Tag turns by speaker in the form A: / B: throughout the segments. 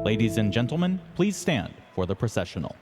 A: Ladies and gentlemen, please stand for the processional.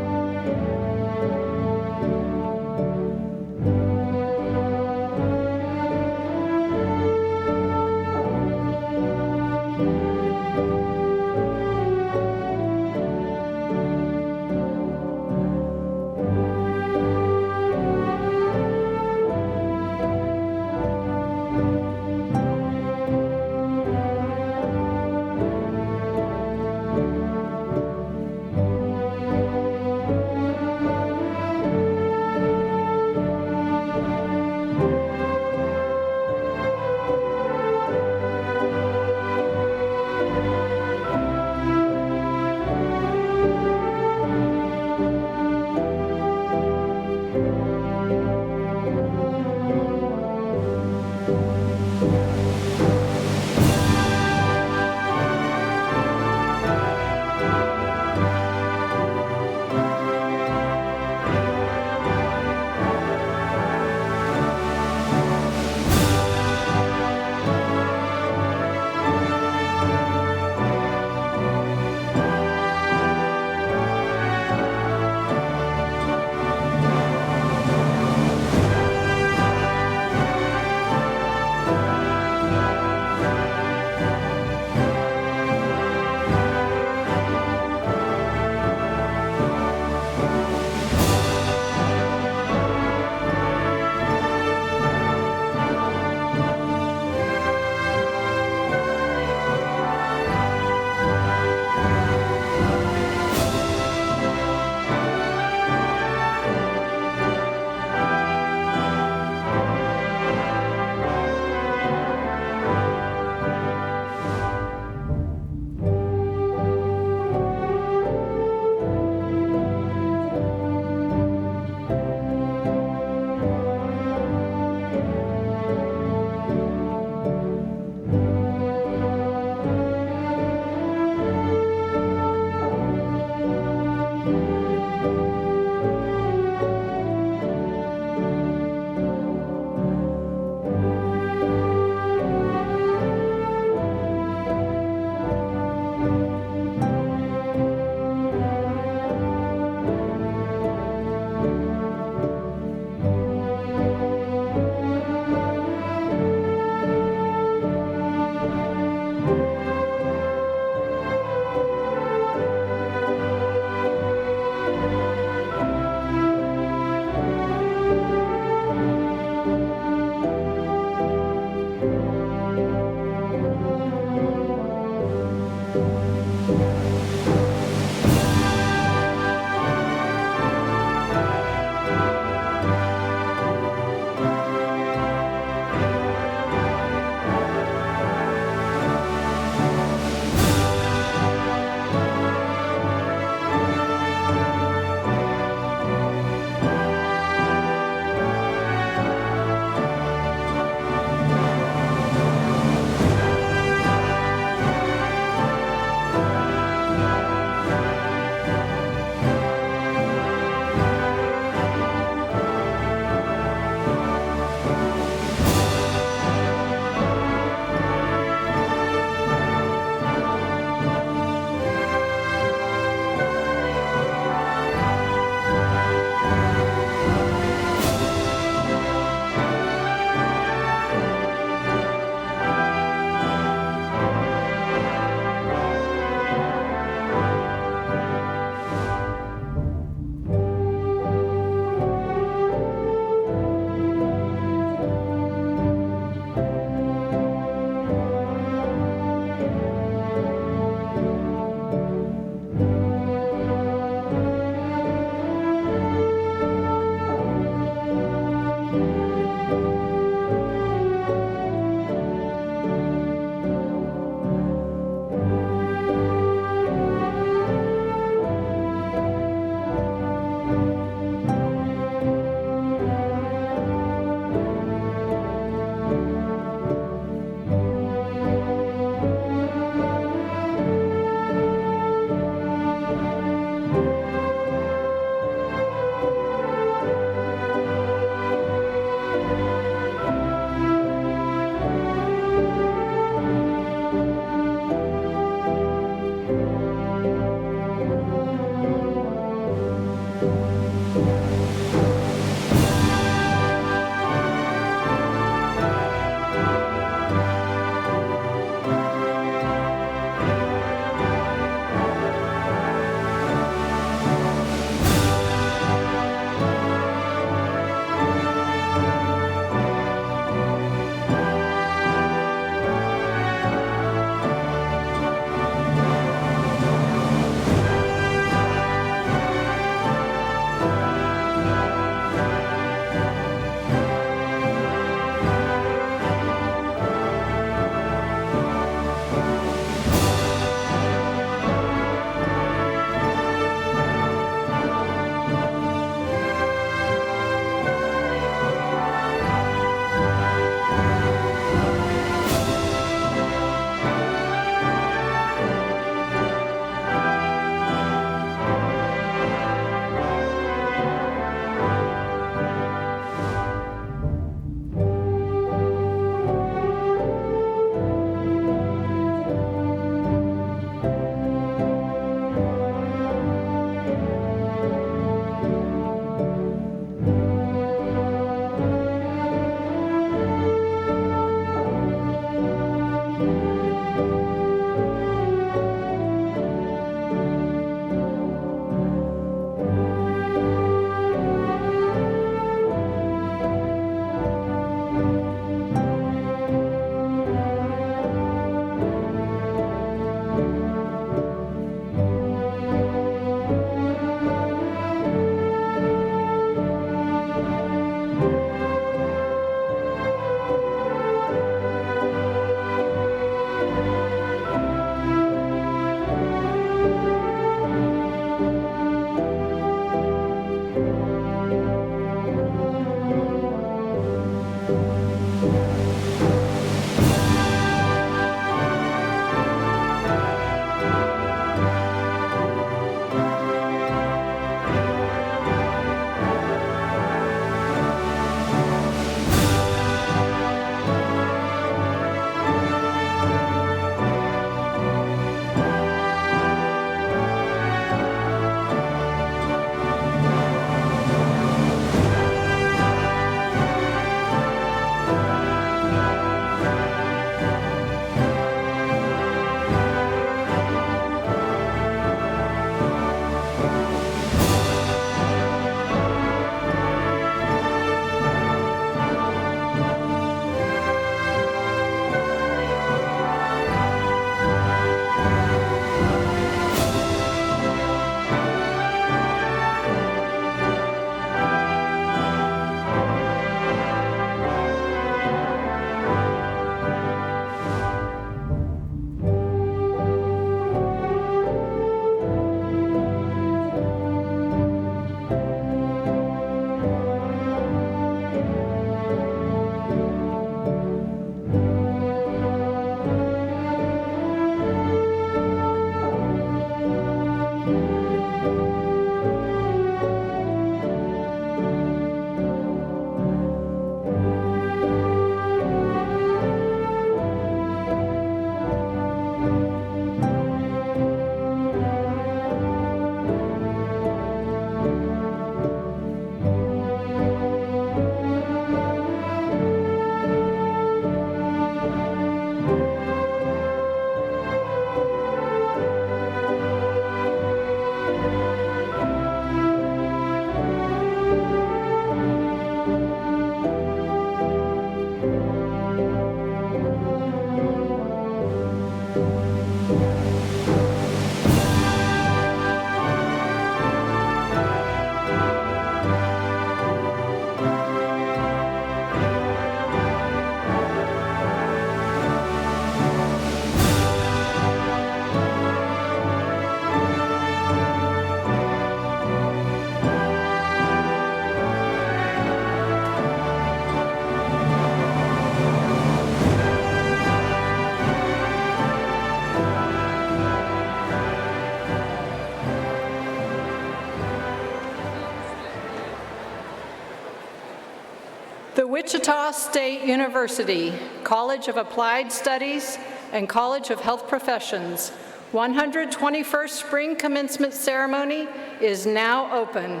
B: The Wichita State University College of Applied Studies and College of Health Professions 121st Spring Commencement Ceremony is now open.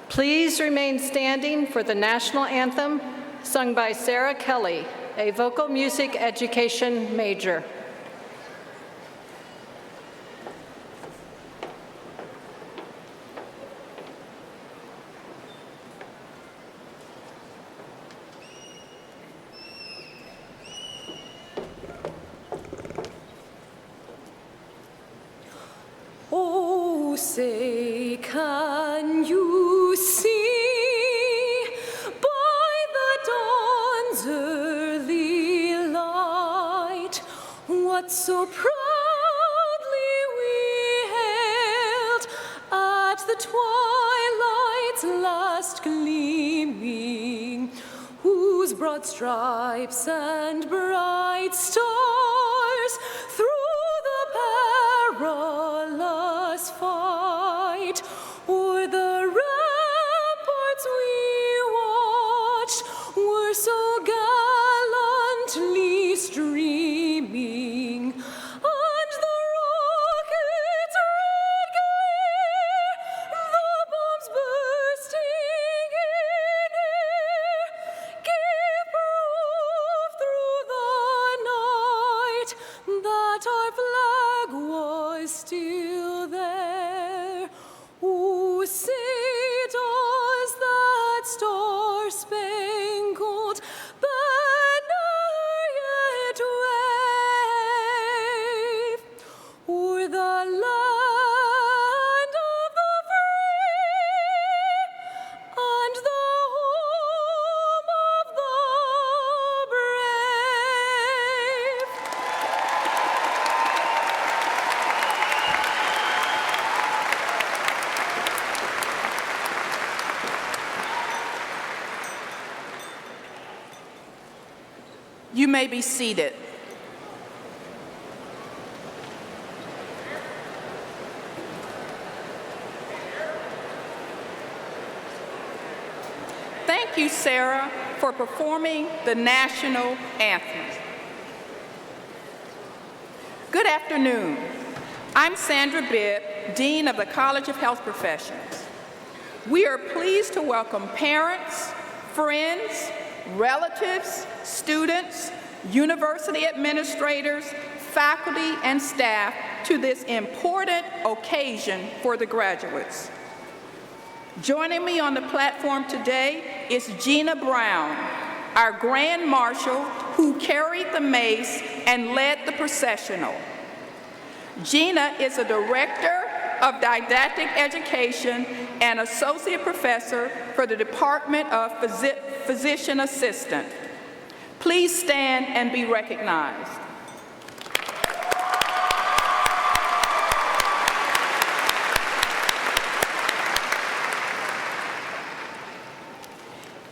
B: Please remain standing for the national anthem sung by Sarah Kelly, a vocal music education major.
C: Oh, say, can you see by the dawn's early light what so proudly we hailed at the twilight's last gleaming, whose broad stripes and bright stars through the perilous fight o'er the ramparts we watched were so gallantly streaming, and the rocket's red glare, the bombs bursting in air, gave proof through the night that our flag was still there. Oh, say does that star-spangled banner yet wave o'er the land of the free and the home of the brave?
D: You may be seated. Thank you, Sarah, for performing the national anthem. Good afternoon. I'm Sandra Bibb, Dean of the College of Health Professions. We are pleased to welcome parents, friends, relatives, students, university administrators, faculty, and staff to this important occasion for the graduates. Joining me on the platform today is Gina Brown, our Grand Marshal who carried the mace and led the processional. Gina is a director of didactic education and associate professor for the Department of Physician Assistant. Please stand and be recognized.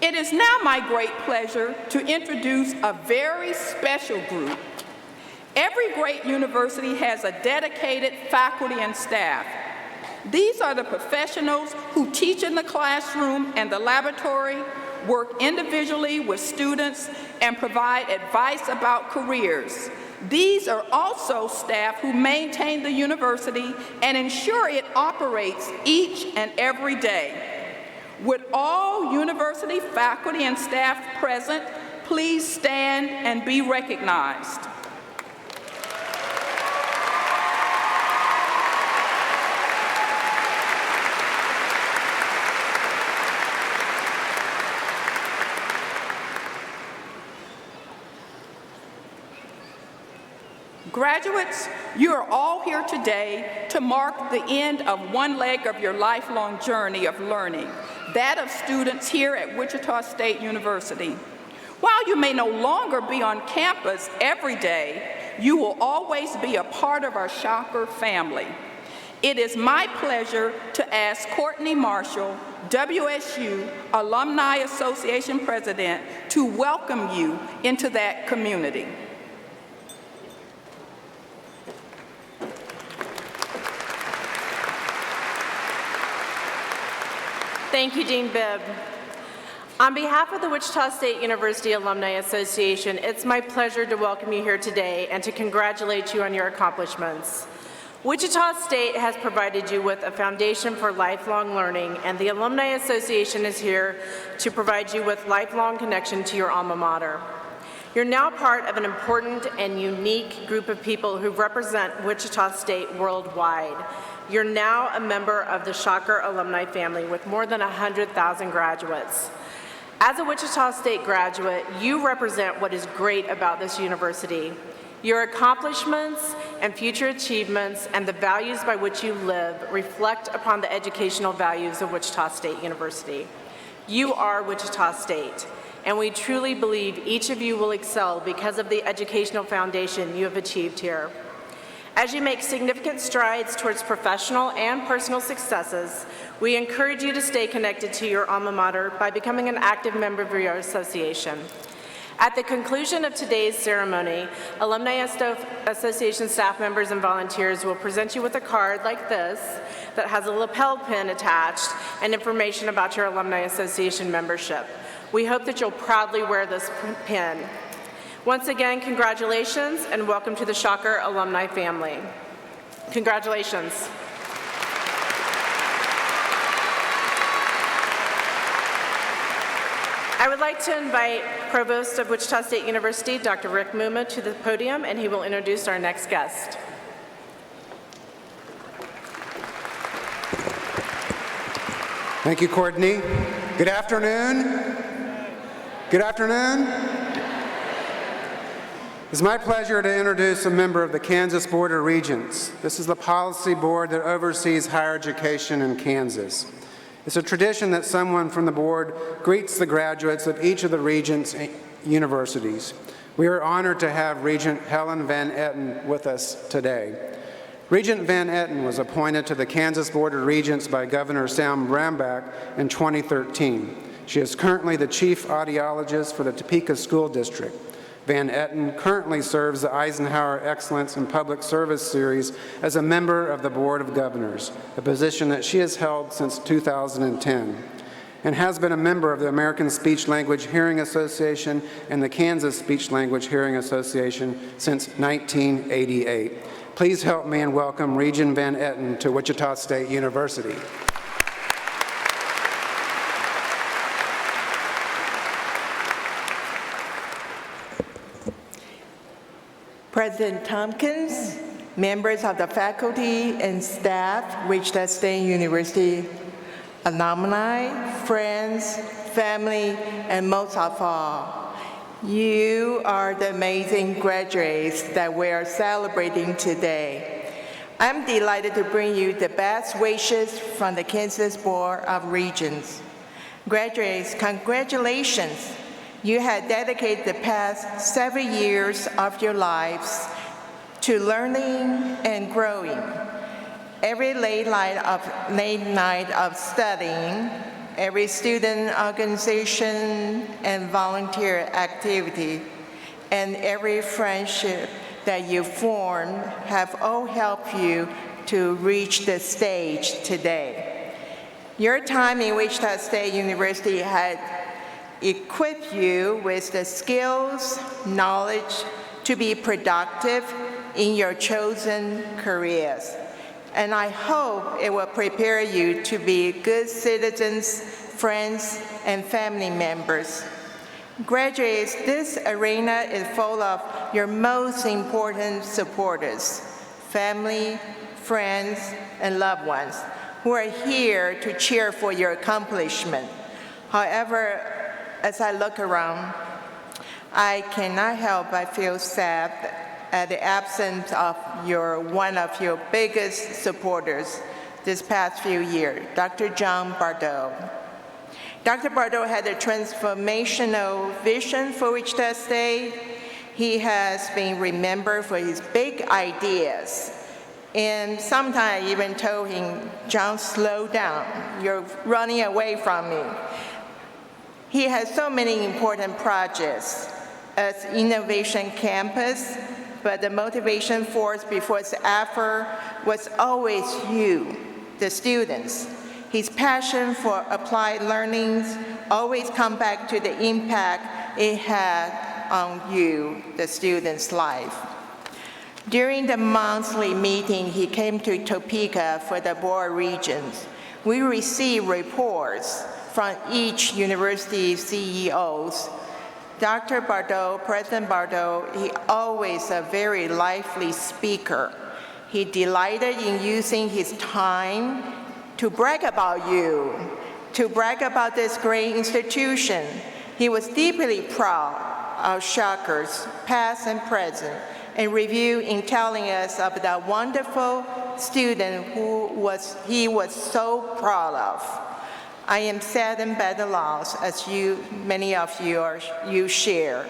D: It is now my great pleasure to introduce a very special group. Every great university has a dedicated faculty and staff. These are the professionals who teach in the classroom and the laboratory, work individually with students, and provide advice about careers. These are also staff who maintain the university and ensure it operates each and every day. Would all university faculty and staff present please stand and be recognized? Graduates, you are all here today to mark the end of one leg of your lifelong journey of learning, that of students here at Wichita State University. While you may no longer be on campus every day, you will always be a part of our Shocker family. It is my pleasure to ask Courtney Marshall, WSU Alumni Association President, to welcome you into that community.
E: Thank you, Dean Bibb. On behalf of the Wichita State University Alumni Association, it's my pleasure to welcome you here today and to congratulate you on your accomplishments. Wichita State has provided you with a foundation for lifelong learning, and the Alumni Association is here to provide you with lifelong connection to your alma mater. You're now part of an important and unique group of people who represent Wichita State worldwide. You're now a member of the Shocker alumni family with more than 100,000 graduates. As a Wichita State graduate, you represent what is great about this university. Your accomplishments and future achievements and the values by which you live reflect upon the educational values of Wichita State University. You are Wichita State, and we truly believe each of you will excel because of the educational foundation you have achieved here. As you make significant strides towards professional and personal successes, we encourage you to stay connected to your alma mater by becoming an active member of your association. At the conclusion of today's ceremony, Alumni Association staff members and volunteers will present you with a card like this that has a lapel pin attached and information about your Alumni Association membership. We hope that you'll proudly wear this pin. Once again, congratulations and welcome to the Shocker alumni family. Congratulations. I would like to invite Provost of Wichita State University, Dr. Rick Muma, to the podium, and he will introduce our next guest.
F: Thank you, Courtney. Good afternoon. Good afternoon. It's my pleasure to introduce a member of the Kansas Board of Regents. This is the policy board that oversees higher education in Kansas. It's a tradition that someone from the board greets the graduates of each of the Regents' universities. We are honored to have Regent Helen Van Etten with us today. Regent Van Etten was appointed to the Kansas Board of Regents by Governor Sam Brownback in 2013. She is currently the Chief Audiologist for the Topeka School District. Van Etten currently serves the Eisenhower Excellence in Public Service Series as a member of the Board of Governors, a position that she has held since 2010, and has been a member of the American Speech Language Hearing Association and the Kansas Speech Language Hearing Association since 1988. Please help me in welcome Regent Van Etten to Wichita State University.
G: President Tompkins, members of the faculty and staff, Wichita State University, alumni, friends, family, and most of all, you are the amazing graduates that we are celebrating today. I'm delighted to bring you the best wishes from the Kansas Board of Regents. Graduates, congratulations. You have dedicated the past 7 years of your lives to learning and growing. Every late night of studying, every student organization and volunteer activity, and every friendship that you formed have all helped you to reach the stage today. Your time in Wichita State University had equip you with the skills, knowledge to be productive in your chosen careers. And I hope it will prepare you to be good citizens, friends, and family members. Graduates, this arena is full of your most important supporters, family, friends, and loved ones who are here to cheer for your accomplishment. However, as I look around, I cannot help but feel sad at the absence of one of your biggest supporters this past few years, Dr. John Bardo. Dr. Bardo had a transformational vision for Wichita State. He has been remembered for his big ideas. And sometimes I even told him, John, slow down. You're running away from me. He has so many important projects as Innovation Campus, but the motivation force before its effort was always you, the students. His passion for applied learnings always come back to the impact it had on you, the student's life. During the monthly meeting, he came to Topeka for the board regions. We received reports from each university CEOs. Dr. Bardot, President Bardot, he always a very lively speaker. He delighted in using his time to brag about you, to brag about this great institution. He was deeply proud of Shockers, past and present, and review in telling us of the wonderful student he was so proud of. I am saddened by the loss, as many of you share.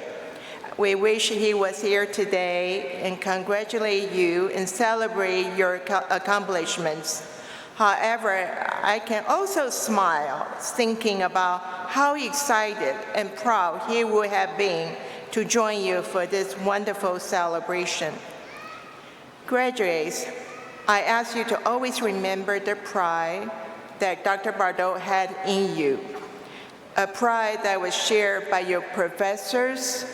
G: We wish he was here today and congratulate you and celebrate your accomplishments. However, I can also smile thinking about how excited and proud he would have been to join you for this wonderful celebration. Graduates, I ask you to always remember the pride that Dr. Bardot had in you, a pride that was shared by your professors,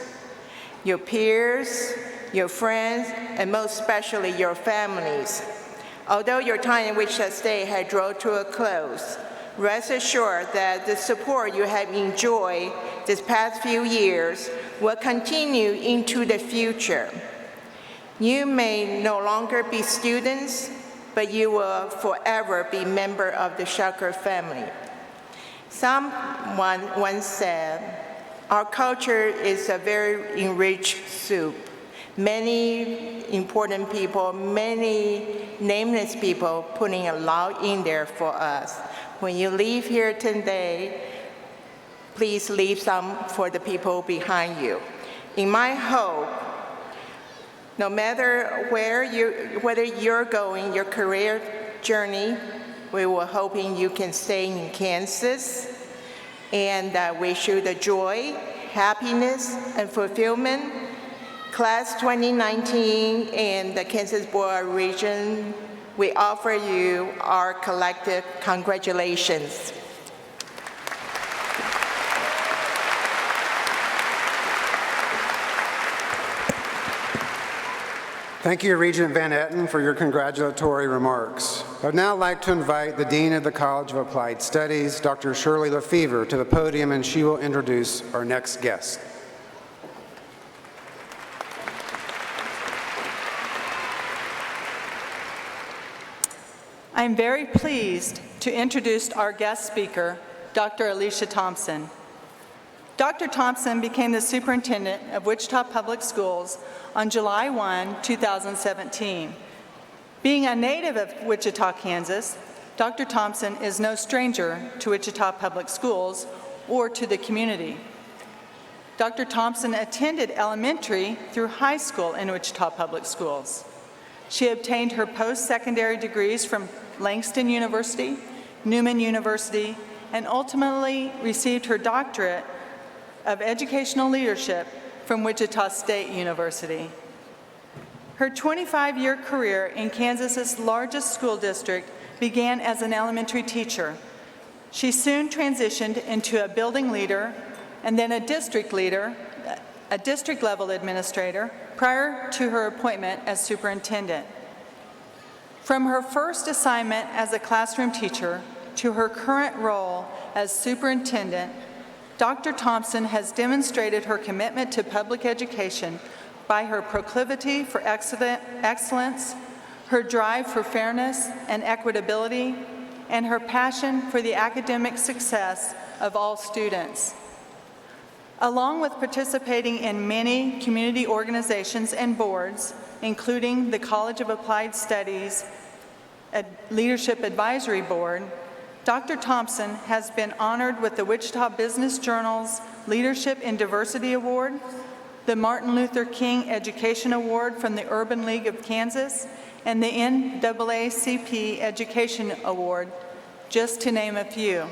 G: your peers, your friends, and most especially your families. Although your time in Wichita State had drawn to a close, rest assured that the support you have enjoyed this past few years will continue into the future. You may no longer be students, but you will forever be member of the Shocker family. Someone once said, our culture is a very enriched soup. Many important people, many nameless people putting a lot in there for us. When you leave here today, please leave some for the people behind you. In my hope, no matter whether you're going your career journey, we were hoping you can stay in Kansas, and wish you the joy, happiness, and fulfillment. Class 2019 and the Kansas Board Region, we offer you our collective congratulations.
F: Thank you, Regent Van Etten, for your congratulatory remarks. I would now like to invite the Dean of the College of Applied Studies, Dr. Shirley Lefevre, to the podium, and she will introduce our next guest.
H: I am very pleased to introduce our guest speaker, Dr. Alicia Thompson. Dr. Thompson became the superintendent of Wichita Public Schools on July 1, 2017. Being a native of Wichita, Kansas, Dr. Thompson is no stranger to Wichita Public Schools or to the community. Dr. Thompson attended elementary through high school in Wichita Public Schools. She obtained her post-secondary degrees from Langston University, Newman University, and ultimately received her doctorate of educational leadership from Wichita State University. Her 25-year career in Kansas's largest school district began as an elementary teacher. She soon transitioned into a building leader and then a district leader, a district-level administrator, prior to her appointment as superintendent. From her first assignment as a classroom teacher to her current role as superintendent, Dr. Thompson has demonstrated her commitment to public education by her proclivity for excellence, her drive for fairness and equitability, and her passion for the academic success of all students. Along with participating in many community organizations and boards, including the College of Applied Studies Leadership Advisory Board, Dr. Thompson has been honored with the Wichita Business Journal's Leadership in Diversity Award, the Martin Luther King Education Award from the Urban League of Kansas, and the NAACP Education Award, just to name a few.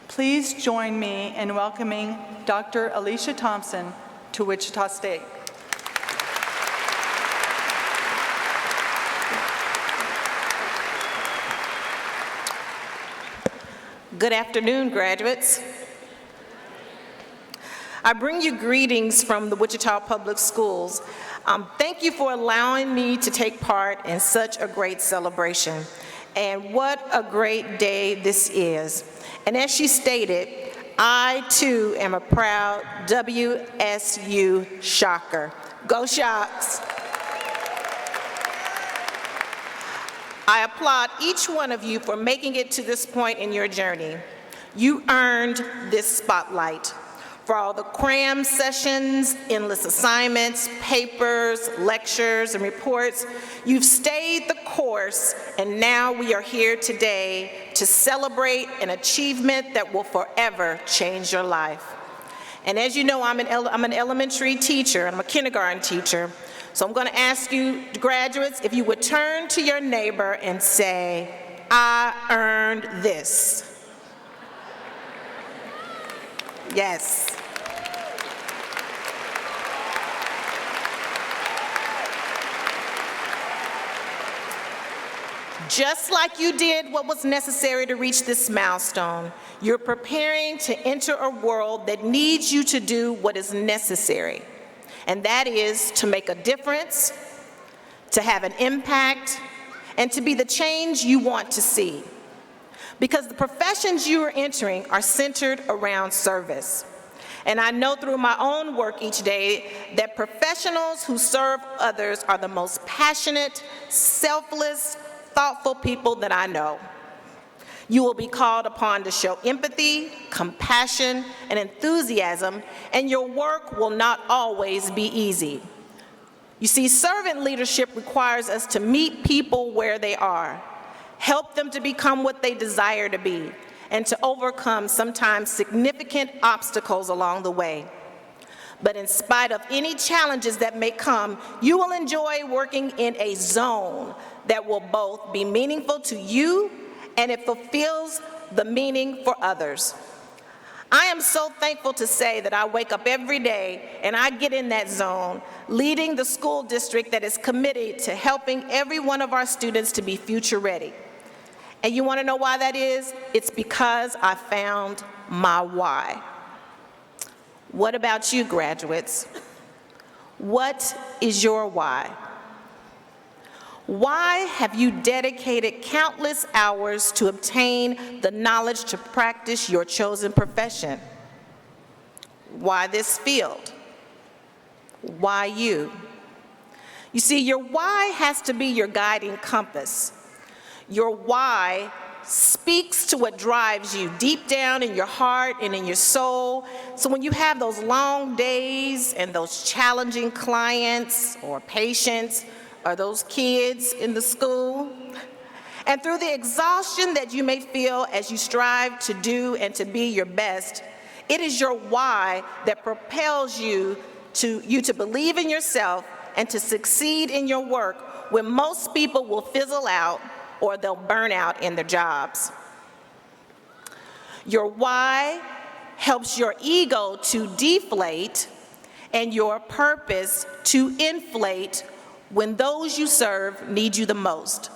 H: Please join me in welcoming Dr. Alicia Thompson to Wichita State.
I: Good afternoon, graduates. I bring you greetings from the Wichita Public Schools. Thank you for allowing me to take part in such a great celebration. And what a great day this is. And as she stated, I too am a proud WSU Shocker. Go Shocks! I applaud each one of you for making it to this point in your journey. You earned this spotlight. For all the cram sessions, endless assignments, papers, lectures, and reports, you've stayed the course, and now we are here today to celebrate an achievement that will forever change your life. And as you know, I'm an elementary teacher, and I'm a kindergarten teacher, so I'm going to ask you, graduates, if you would turn to your neighbor and say, I earned this. Yes. Just like you did what was necessary to reach this milestone, you're preparing to enter a world that needs you to do what is necessary, and that is to make a difference, to have an impact, and to be the change you want to see. Because the professions you are entering are centered around service. And I know through my own work each day that professionals who serve others are the most passionate, selfless, thoughtful people that I know. You will be called upon to show empathy, compassion, and enthusiasm, and your work will not always be easy. You see, servant leadership requires us to meet people where they are, help them to become what they desire to be, and to overcome sometimes significant obstacles along the way. But in spite of any challenges that may come, you will enjoy working in a zone that will both be meaningful to you and it fulfills the meaning for others. I am so thankful to say that I wake up every day and I get in that zone, leading the school district that is committed to helping every one of our students to be future ready. And you want to know why that is? It's because I found my why. What about you, graduates? What is your why? Why have you dedicated countless hours to obtain the knowledge to practice your chosen profession? Why this field? Why you? You see, your why has to be your guiding compass. Your why speaks to what drives you deep down in your heart and in your soul. So when you have those long days and those challenging clients or patients or those kids in the school, and through the exhaustion that you may feel as you strive to do and to be your best, it is your why that propels you to believe in yourself and to succeed in your work when most people will fizzle out or they'll burn out in their jobs. Your why helps your ego to deflate and your purpose to inflate when those you serve need you the most.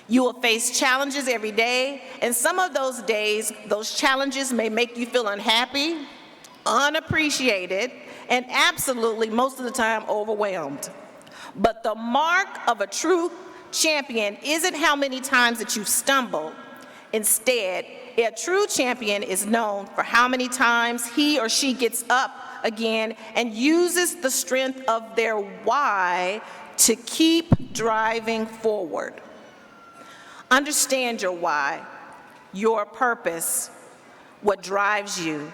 I: You will face challenges every day, and some of those days, those challenges may make you feel unhappy, unappreciated, and absolutely, most of the time, overwhelmed. But the mark of a true champion isn't how many times that you've stumbled. Instead, a true champion is known for how many times he or she gets up again and uses the strength of their why to keep driving forward. Understand your why, your purpose, what drives you,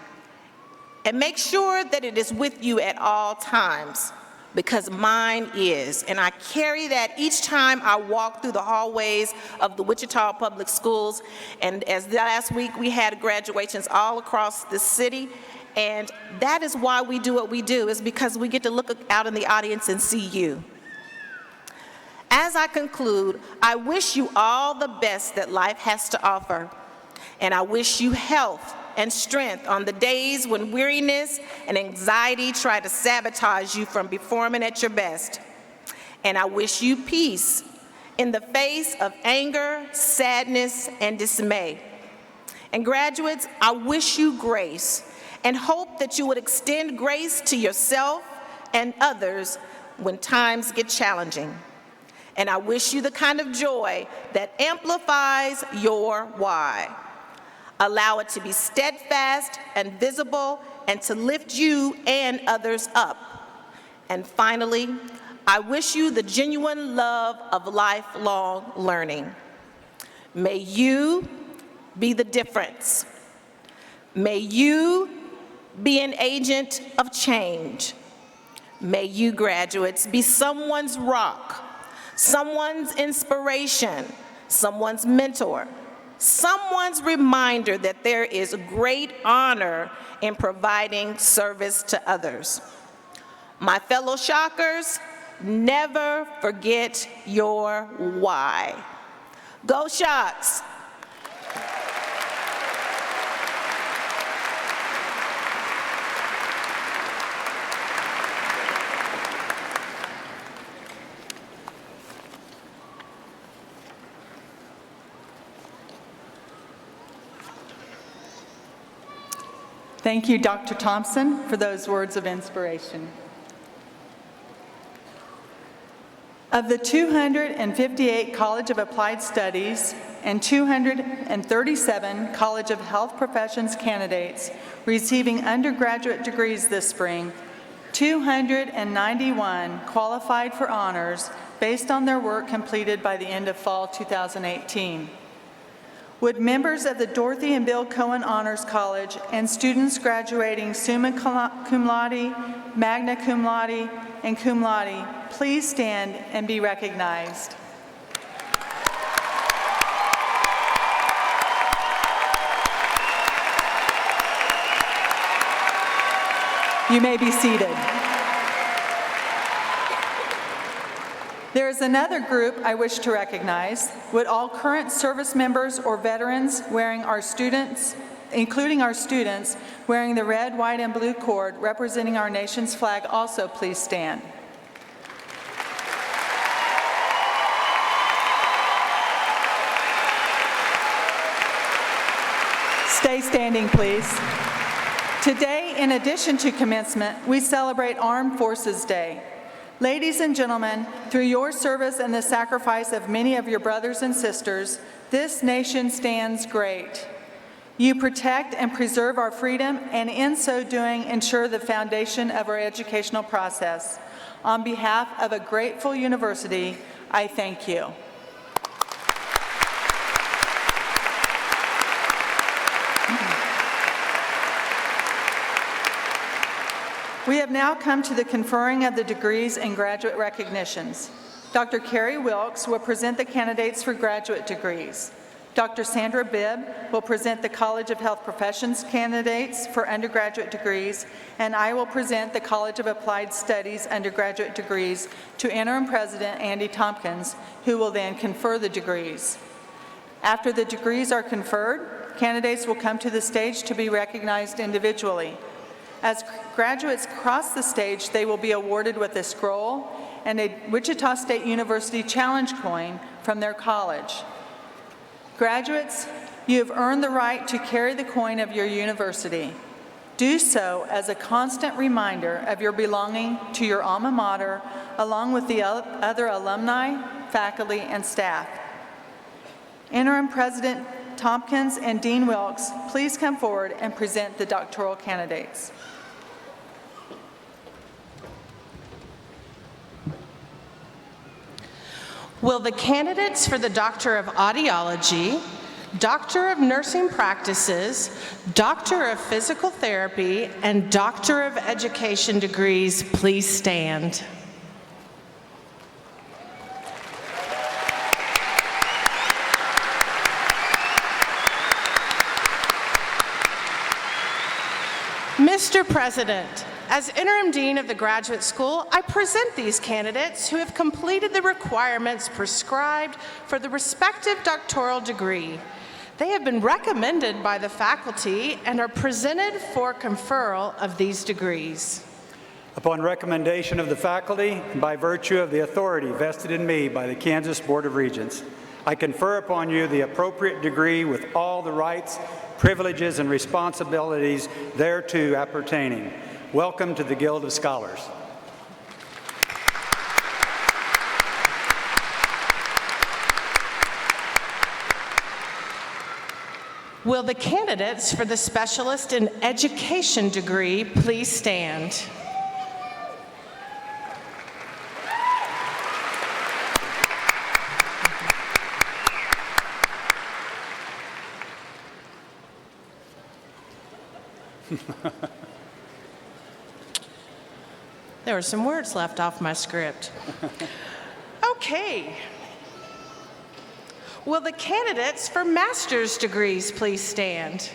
I: and make sure that it is with you at all times, because mine is, and I carry that each time I walk through the hallways of the Wichita Public Schools. And as last week we had graduations all across the city, and that is why we do what we do, is because we get to look out in the audience and see you. As I conclude, I wish you all the best that life has to offer, and I wish you health and strength on the days when weariness and anxiety try to sabotage you from performing at your best. And I wish you peace in the face of anger, sadness, and dismay. And graduates, I wish you grace and hope that you would extend grace to yourself and others when times get challenging. And I wish you the kind of joy that amplifies your why. Allow it to be steadfast and visible and to lift you and others up. And finally, I wish you the genuine love of lifelong learning. May you be the difference. May you be an agent of change. May you, graduates, be someone's rock, someone's inspiration, someone's mentor, someone's reminder that there is great honor in providing service to others. My fellow Shockers, never forget your why. Go Shocks!
H: Thank you, Dr. Thompson, for those words of inspiration. Of the 258 College of Applied Studies and 237 College of Health Professions candidates receiving undergraduate degrees this spring, 291 qualified for honors based on their work completed by the end of fall 2018. Would members of the Dorothy and Bill Cohen Honors College and students graduating summa cum laude, magna cum laude, and cum laude please stand and be recognized? You may be seated. There is another group I wish to recognize. Would all current service members or veterans wearing our students, including our students, wearing the red, white, and blue cord representing our nation's flag also please stand? Stay standing, please. Today, in addition to commencement, we celebrate Armed Forces Day. Ladies and gentlemen, through your service and the sacrifice of many of your brothers and sisters, this nation stands great. You protect and preserve our freedom, and in so doing, ensure the foundation of our educational process. On behalf of a grateful university, I thank you. We have now come to the conferring of the degrees and graduate recognitions. Dr. Carrie Wilkes will present the candidates for graduate degrees. Dr. Sandra Bibb will present the College of Health Professions candidates for undergraduate degrees, and I will present the College of Applied Studies undergraduate degrees to Interim President Andy Tompkins, who will then confer the degrees. After the degrees are conferred, candidates will come to the stage to be recognized individually. As graduates cross the stage, they will be awarded with a scroll and a Wichita State University Challenge coin from their college. Graduates, you have earned the right to carry the coin of your university. Do so as a constant reminder of your belonging to your alma mater, along with the other alumni, faculty, and staff. Interim President Tompkins and Dean Wilkes, please come forward and present the doctoral candidates.
J: Will the candidates for the Doctor of Audiology, Doctor of Nursing Practices, Doctor of Physical Therapy, and Doctor of Education degrees please stand? Mr. President, as Interim Dean of the Graduate School, I present these candidates who have completed the requirements prescribed for the respective doctoral degree. They have been recommended by the faculty and are presented for conferral of these degrees.
K: Upon recommendation of the faculty, and by virtue of the authority vested in me by the Kansas Board of Regents, I confer upon you the appropriate degree with all the rights, privileges, and responsibilities thereto appertaining. Welcome to the Guild of Scholars.
J: Will the candidates for the Specialist in Education degree please stand? There were some words left off my script. Okay. Will the candidates for master's degrees please stand?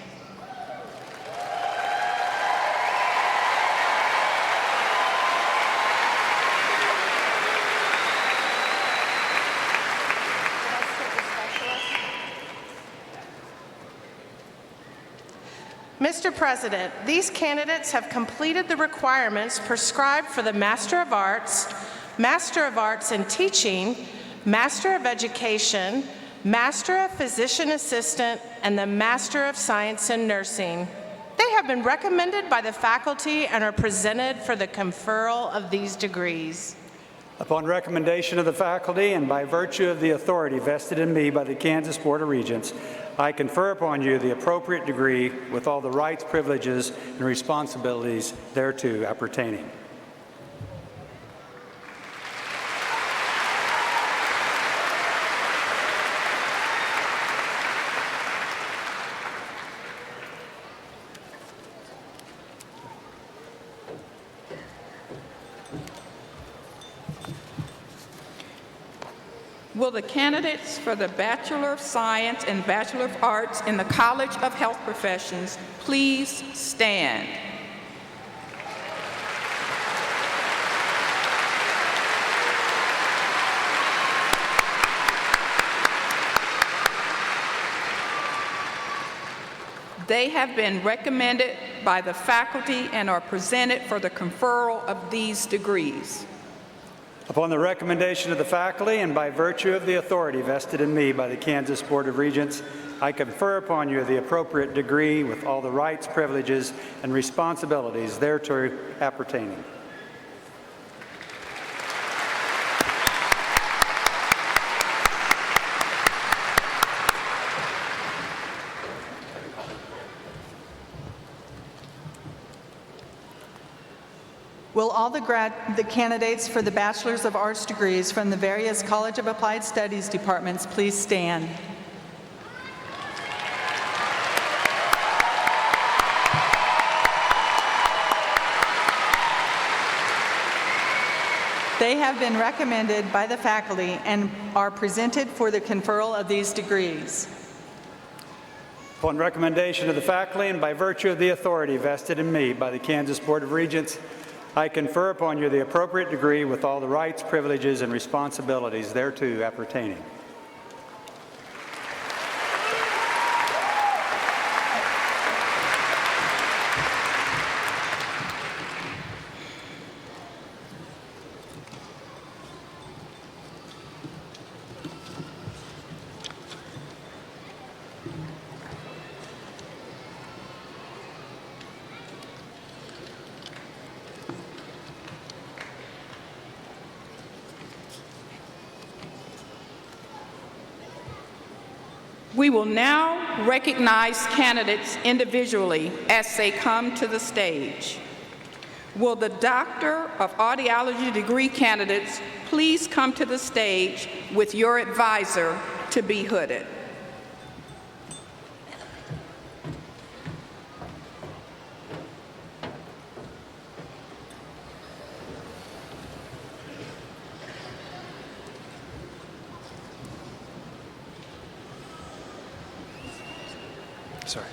J: Mr. President, these candidates have completed the requirements prescribed for the Master of Arts in Teaching, Master of Education, Master of Physician Assistant, and the Master of Science in Nursing. They have been recommended by the faculty and are presented for the conferral of these degrees.
K: Upon recommendation of the faculty and by virtue of the authority vested in me by the Kansas Board of Regents, I confer upon you the appropriate degree with all the rights, privileges, and responsibilities thereto appertaining.
D: Will the candidates for the Bachelor of Science and Bachelor of Arts in the College of Health Professions please stand? They have been recommended by the faculty and are presented for the conferral of these degrees.
K: Upon the recommendation of the faculty and by virtue of the authority vested in me by the Kansas Board of Regents, I confer upon you the appropriate degree with all the rights, privileges, and responsibilities thereto appertaining.
H: Will all the candidates for the Bachelor's of Arts degrees from the various College of Applied Studies departments please stand? They have been recommended by the faculty and are presented for the conferral of these degrees.
K: Upon recommendation of the faculty and by virtue of the authority vested in me by the Kansas Board of Regents, I confer upon you the appropriate degree with all the rights, privileges, and responsibilities thereto appertaining.
D: We will now recognize candidates individually as they come to the stage. Will the Doctor of Audiology degree candidates please come to the stage with your advisor to be hooded?
F: Sorry.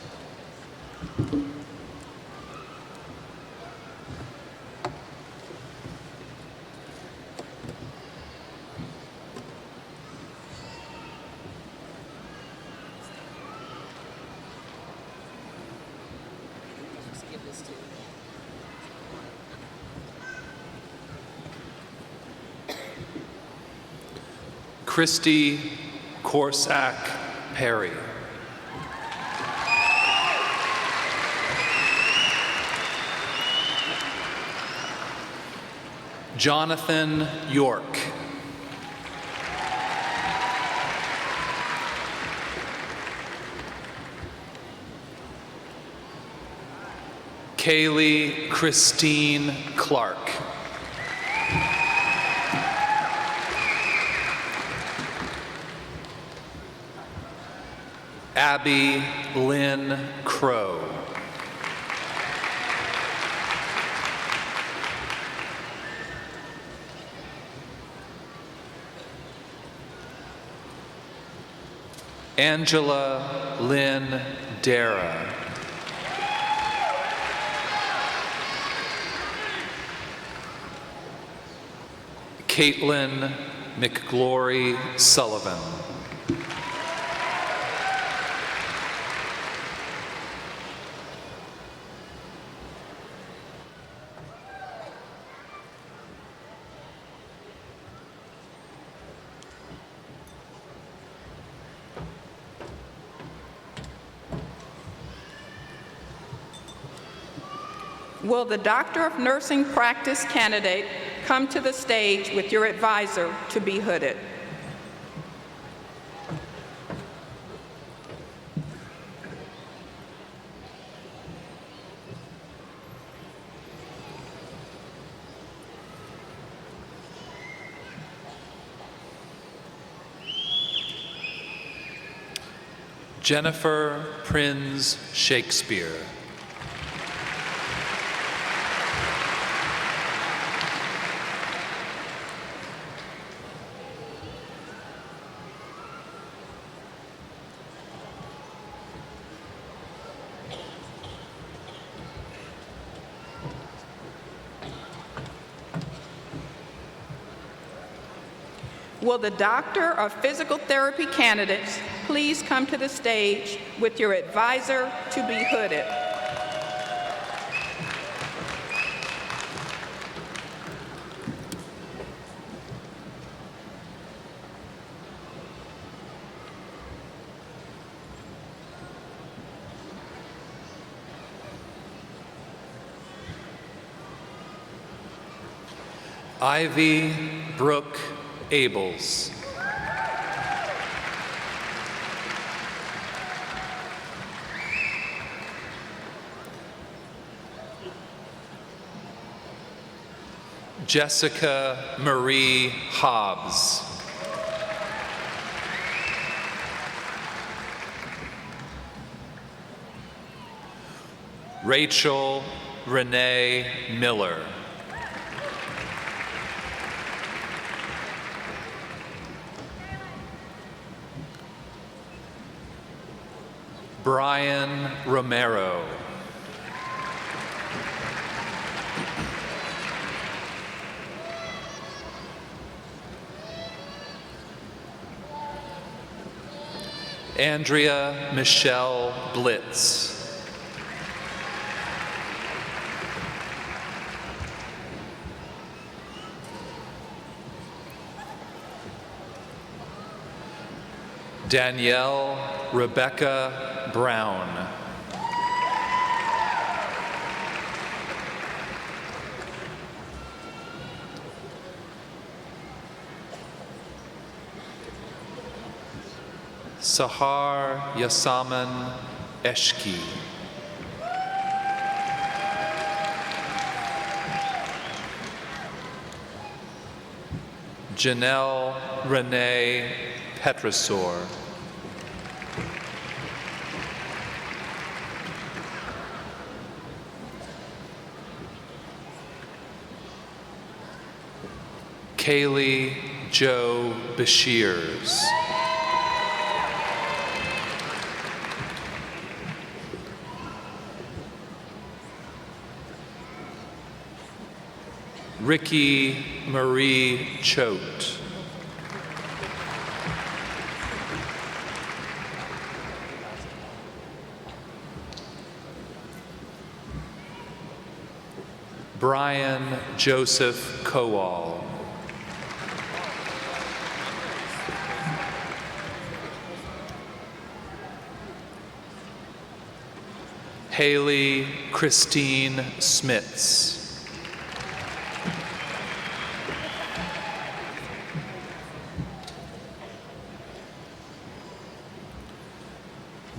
L: Christy Corsack Perry. Jonathan York. Kaylee Christine Clark. Abby Lynn Crow. Angela Lynn Dara. Caitlin McGlory Sullivan.
D: Will the Doctor of Nursing practice candidate come to the stage with your advisor to be hooded?
L: Jennifer Prinz Shakespeare.
D: Will the Doctor of Physical Therapy candidates please come to the stage with your advisor to be hooded?
L: Ivy Brooke Abels. Jessica Marie Hobbs. Rachel Renee Miller. Brian Romero. Andrea Michelle Blitz. Danielle Rebecca Brown. Sahar Yasaman Eshki. Janelle Renee Petrosor. Kaylee Joe Bashirs. Ricky Marie Choate. Brian Joseph Kowal. Haley Christine Smits.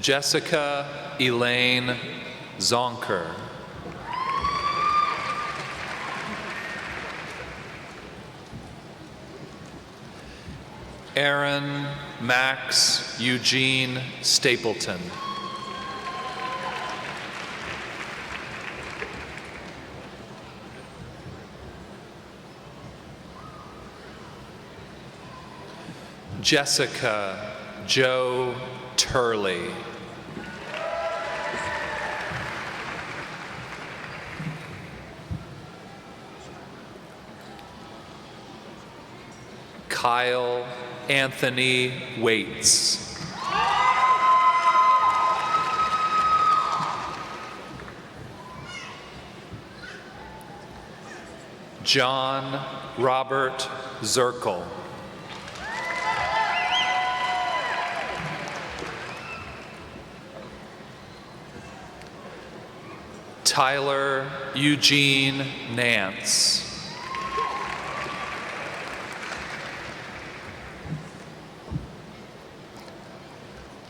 L: Jessica Elaine Zonker. Aaron Max Eugene Stapleton. Jessica Joe Turley. Kyle Anthony Waits. John Robert Zirkle. Tyler Eugene Nance.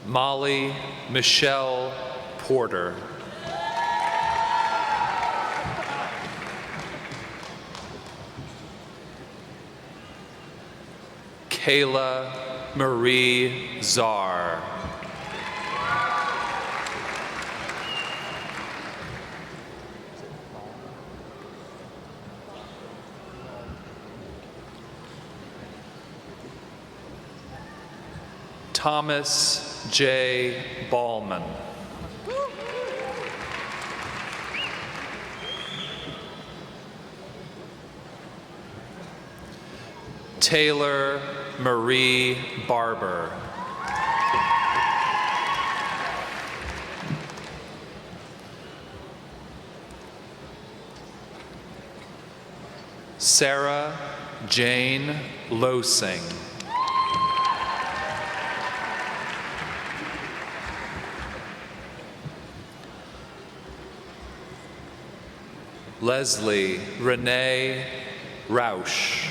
L: Molly Michelle Porter. Kayla Marie Czar. Thomas J. Ballman. Taylor Marie Barber. Sarah Jane Losing. Leslie Renee Rausch.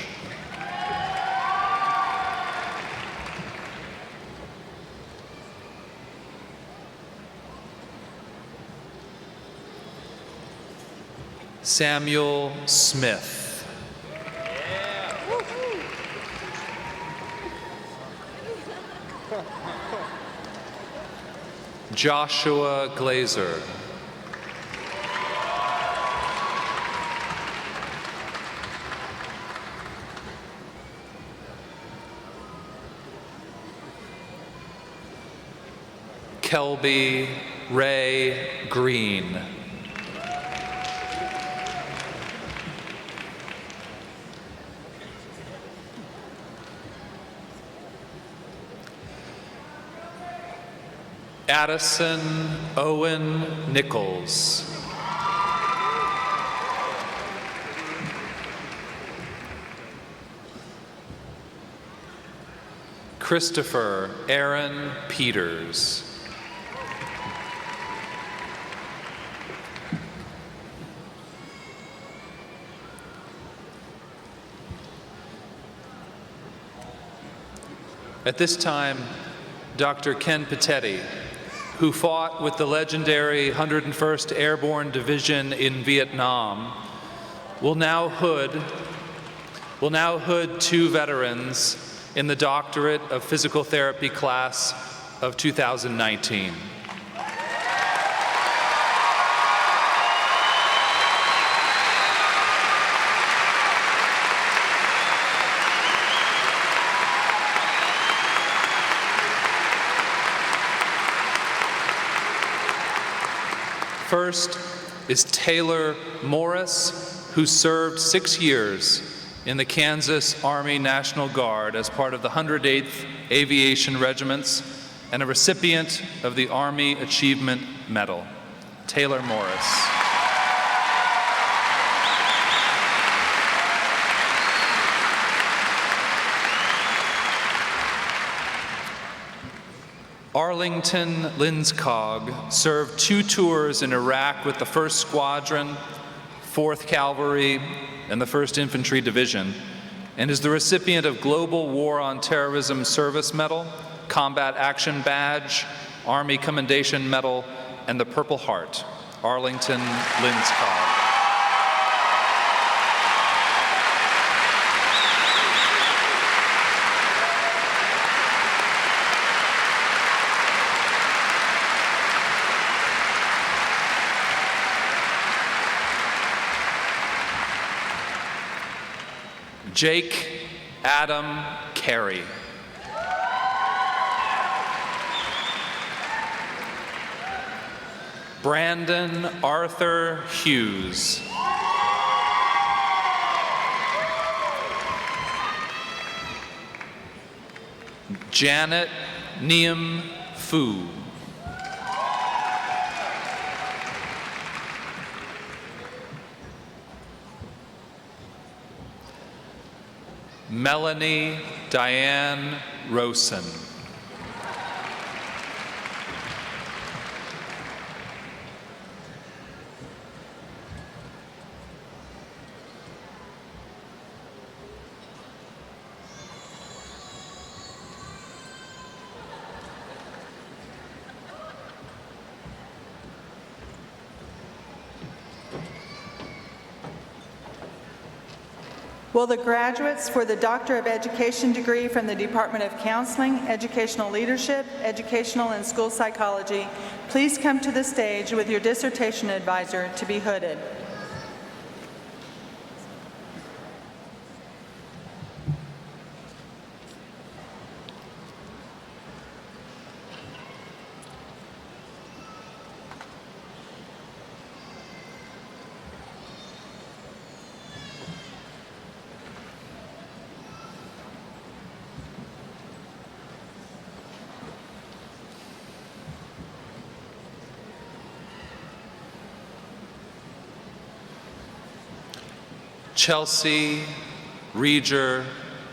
L: Samuel Smith. Joshua Glazer. Kelby Ray Green. Addison Owen Nichols. Christopher Aaron Peters. At this time, Dr. Ken Patetti, who fought with the legendary 101st Airborne Division in Vietnam, will now hood two veterans in the Doctorate of Physical Therapy class of 2019. First is Taylor Morris, who served 6 years in the Kansas Army National Guard as part of the 108th Aviation Regiments and a recipient of the Army Achievement Medal. Taylor Morris. Arlington Linskog served 2 tours in Iraq with the 1st Squadron, 4th Cavalry, and the 1st Infantry Division, and is the recipient of Global War on Terrorism Service Medal, Combat Action Badge, Army Commendation Medal, and the Purple Heart, Arlington Linscobb. Jake Adam Carey. Brandon Arthur Hughes. Janet Neum Fu. Melanie Diane Rosen.
H: Will the graduates for the Doctor of Education degree from the Department of Counseling, Educational Leadership, Educational and School Psychology please come to the stage with your dissertation advisor to be hooded?
L: Chelsea Reger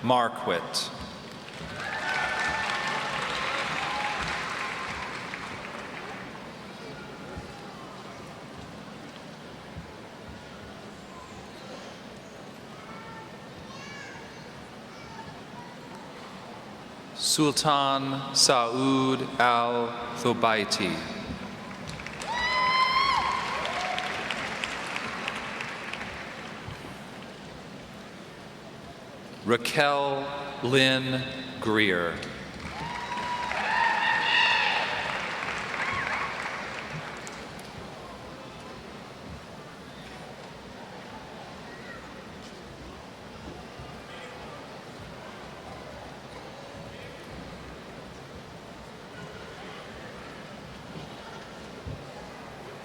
L: Marquit. Sultan Saud Al-Thubaiti. Raquel Lynn Greer.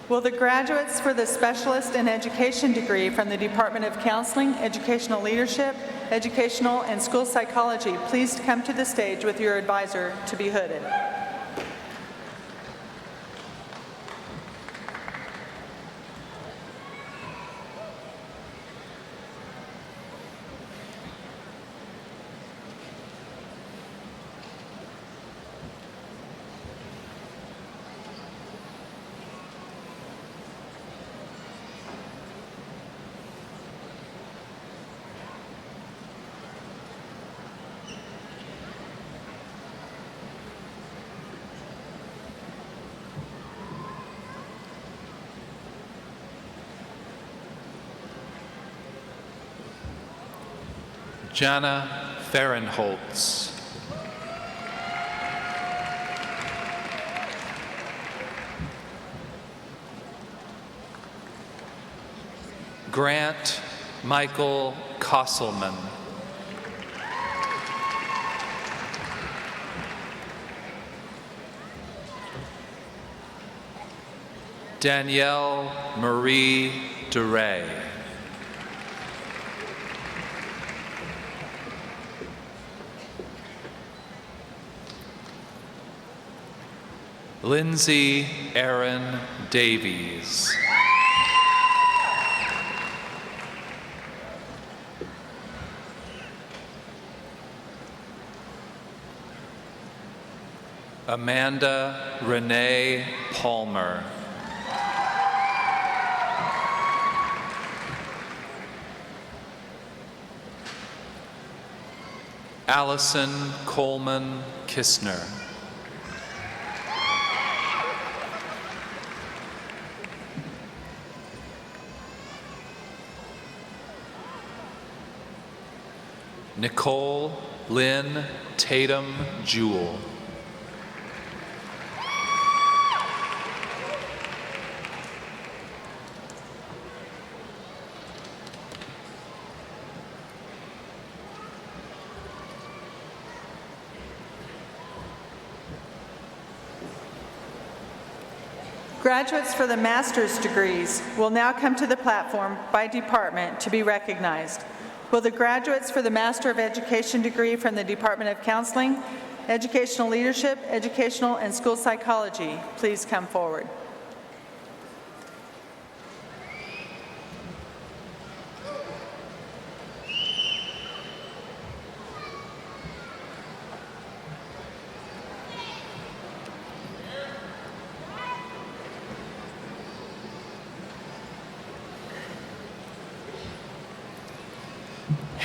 H: Will the graduates for the Specialist in Education degree from the Department of Counseling, Educational Leadership, Educational and School Psychology please come to the stage with your advisor to be hooded?
L: Jana Fahrenholtz. Grant Michael Kosselman. Danielle Marie DeRay. Lindsay Aaron Davies. Amanda Renee Palmer. Allison Coleman Kistner. Nicole Lynn Tatum Jewell.
H: Graduates for the master's degrees will now come to the platform by department to be recognized. Will the graduates for the Master of Education degree from the Department of Counseling, Educational Leadership, Educational and School Psychology please come forward?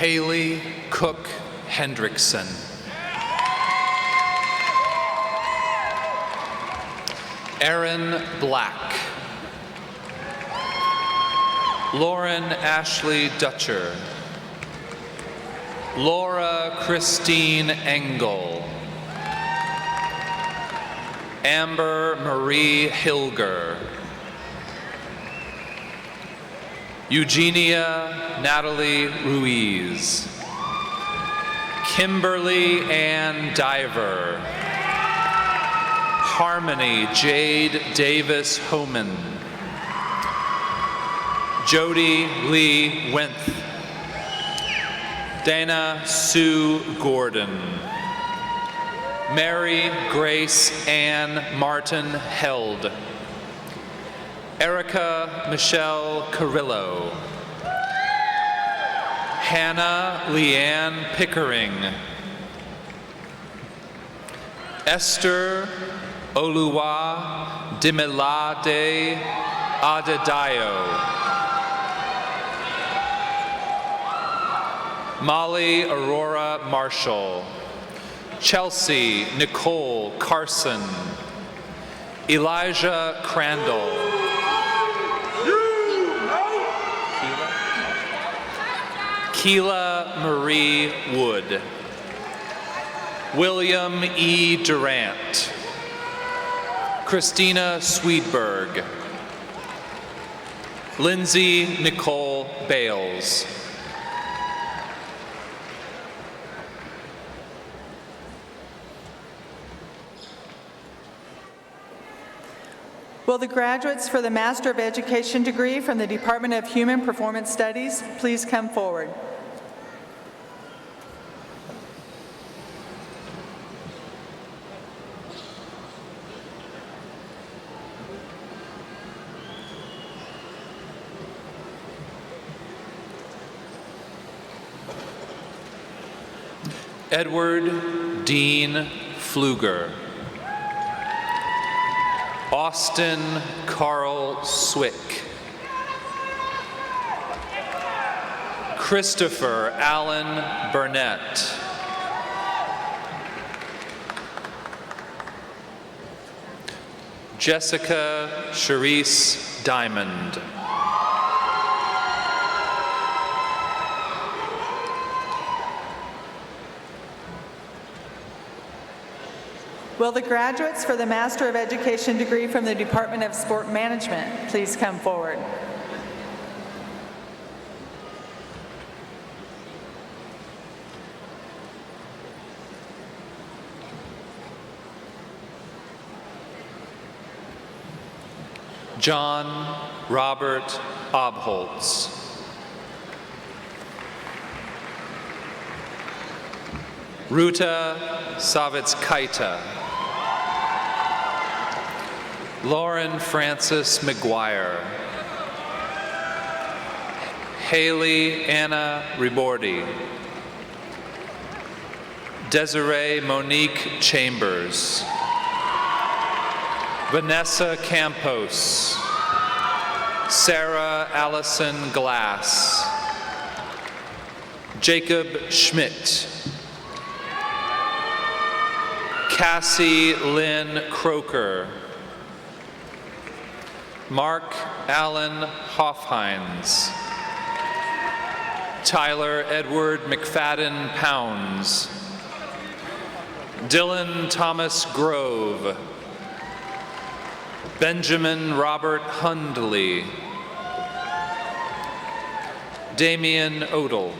L: Haley Cook Hendrickson. Aaron Black. Lauren Ashley Dutcher. Laura Christine Engel. Amber Marie Hilger. Eugenia Natalie Ruiz. Kimberly Ann Diver. Harmony Jade Davis Homan. Jody Lee Wenth. Dana Sue Gordon. Mary Grace Ann Martin Held. Erica Michelle Carrillo. Hannah Leanne Pickering. Esther Oluwa Dimilade Adedayo. Molly Aurora Marshall. Chelsea Nicole Carson. Elijah Crandall. Keela Marie Wood. William E. Durant. Christina Swedberg. Lindsay Nicole Bales.
H: Will the graduates for the Master of Education degree from the Department of Human Performance Studies please come forward?
L: Edward Dean Pfluger. Austin Carl Swick. Christopher Allen Burnett. Jessica Charisse Diamond.
H: Will the graduates for the Master of Education degree from the Department of Sport Management please come forward?
L: John Robert Obholtz. Ruta Savitskaita. Lauren Frances McGuire. Haley Anna Ribordi. Desiree Monique Chambers. Vanessa Campos. Sarah Allison Glass. Jacob Schmidt. Cassie Lynn Croker. Mark Allen Hoffhines. Tyler Edward McFadden Pounds, Dylan Thomas Grove, Benjamin Robert Hundley, Damian Odell,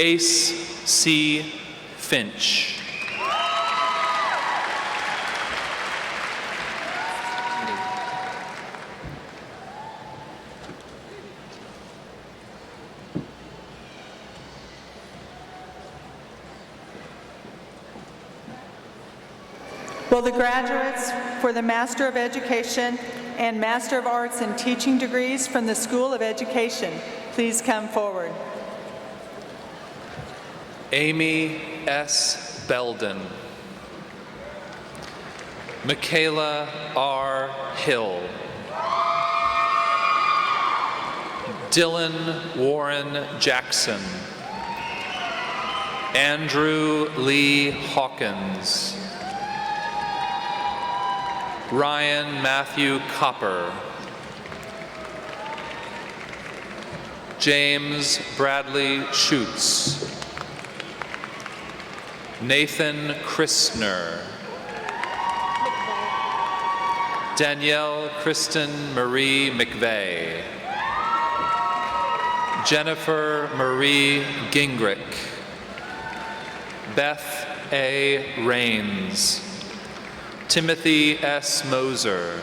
L: Ace C. Finch.
H: Will the graduates for the Master of Education and Master of Arts in Teaching degrees from the School of Education please come forward?
L: Amy S. Belden, Michaela R. Hill, Dylan Warren Jackson, Andrew Lee Hawkins, Ryan Matthew Copper, James Bradley Schutz, Nathan Christner, Danielle Kristen Marie McVeigh, Jennifer Marie Gingrich, Beth A. Rains, Timothy S. Moser,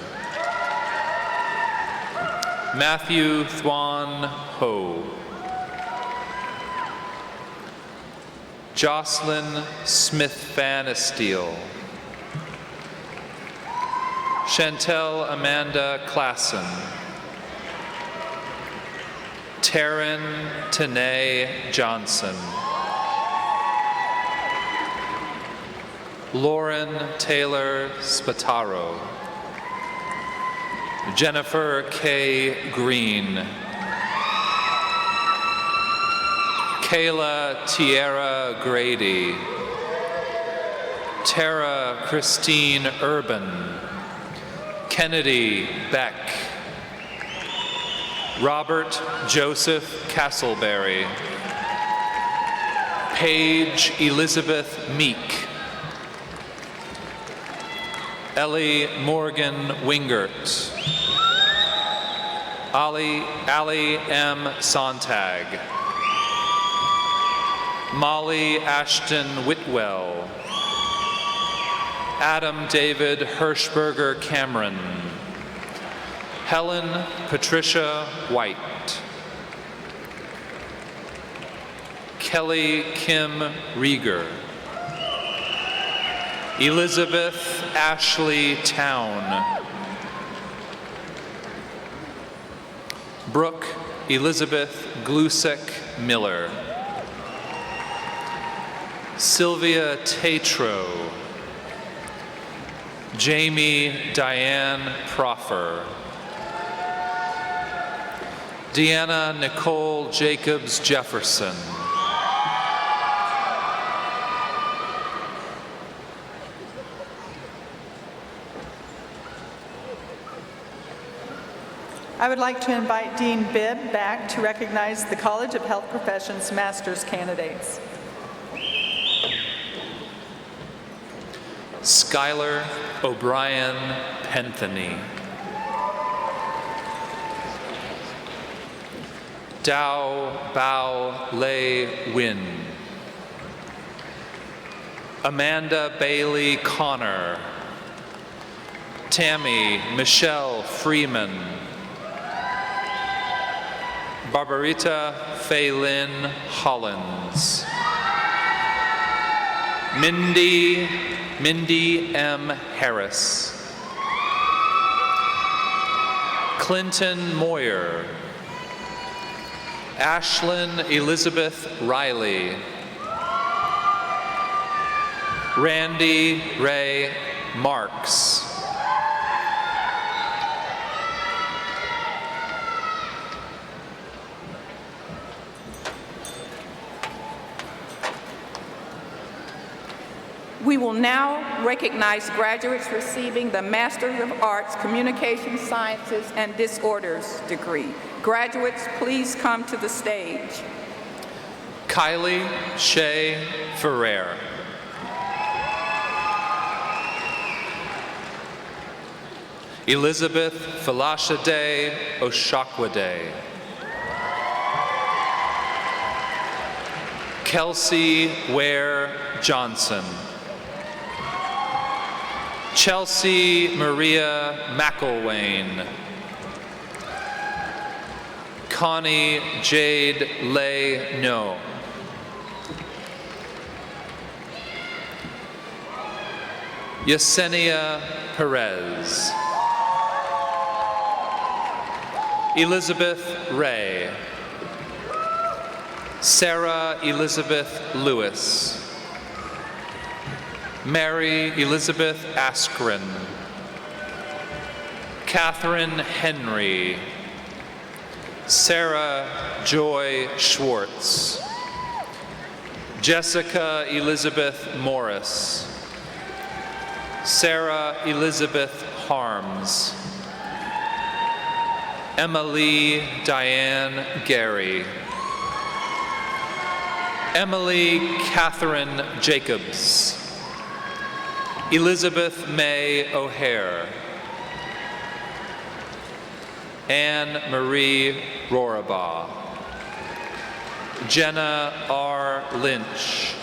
L: Matthew Thwan Ho, Jocelyn Smith Vanesteel, Chantel Amanda Klassen, Taryn Tanae Johnson, Lauren Taylor Spataro, Jennifer K. Green, Kayla Tierra Grady, Tara Christine Urban, Kennedy Beck, Robert Joseph Castleberry, Paige Elizabeth Meek, Ellie Morgan Wingert, Ali M. Sontag, Molly Ashton Whitwell, Adam David Hirschberger Cameron, Helen Patricia White, Kelly Kim Rieger, Elizabeth Ashley Town, Brooke Elizabeth Glusek Miller, Sylvia Tatro, Jamie Diane Proffer, Deanna Nicole Jacobs Jefferson,
H: I would like to invite Dean Bibb back to recognize the College of Health Professions Master's candidates.
L: Skylar O'Brien Penthony, Dao Bao Lei Win, Amanda Bailey Connor, Tammy Michelle Freeman, Barbarita Faylin Hollins, Mindy M. Harris, Clinton Moyer, Ashlyn Elizabeth Riley. Randy Ray Marks.
D: We will now recognize graduates receiving the Master of Arts, Communication Sciences and Disorders degree. Graduates, please come to the stage.
L: Kylie Shea Ferrer. Elizabeth Falashade Oshakwade. Kelsey Ware Johnson. Chelsea Maria McElwain. Connie Jade Lay No. Yesenia Perez. Elizabeth Ray. Sarah Elizabeth Lewis. Mary Elizabeth Askren. Catherine Henry. Sarah Joy Schwartz. Jessica Elizabeth Morris. Sarah Elizabeth Harms. Emily Diane Gary. Emily Catherine Jacobs. Elizabeth May O'Hare. Anne Marie Rorabaugh. Jenna R. Lynch.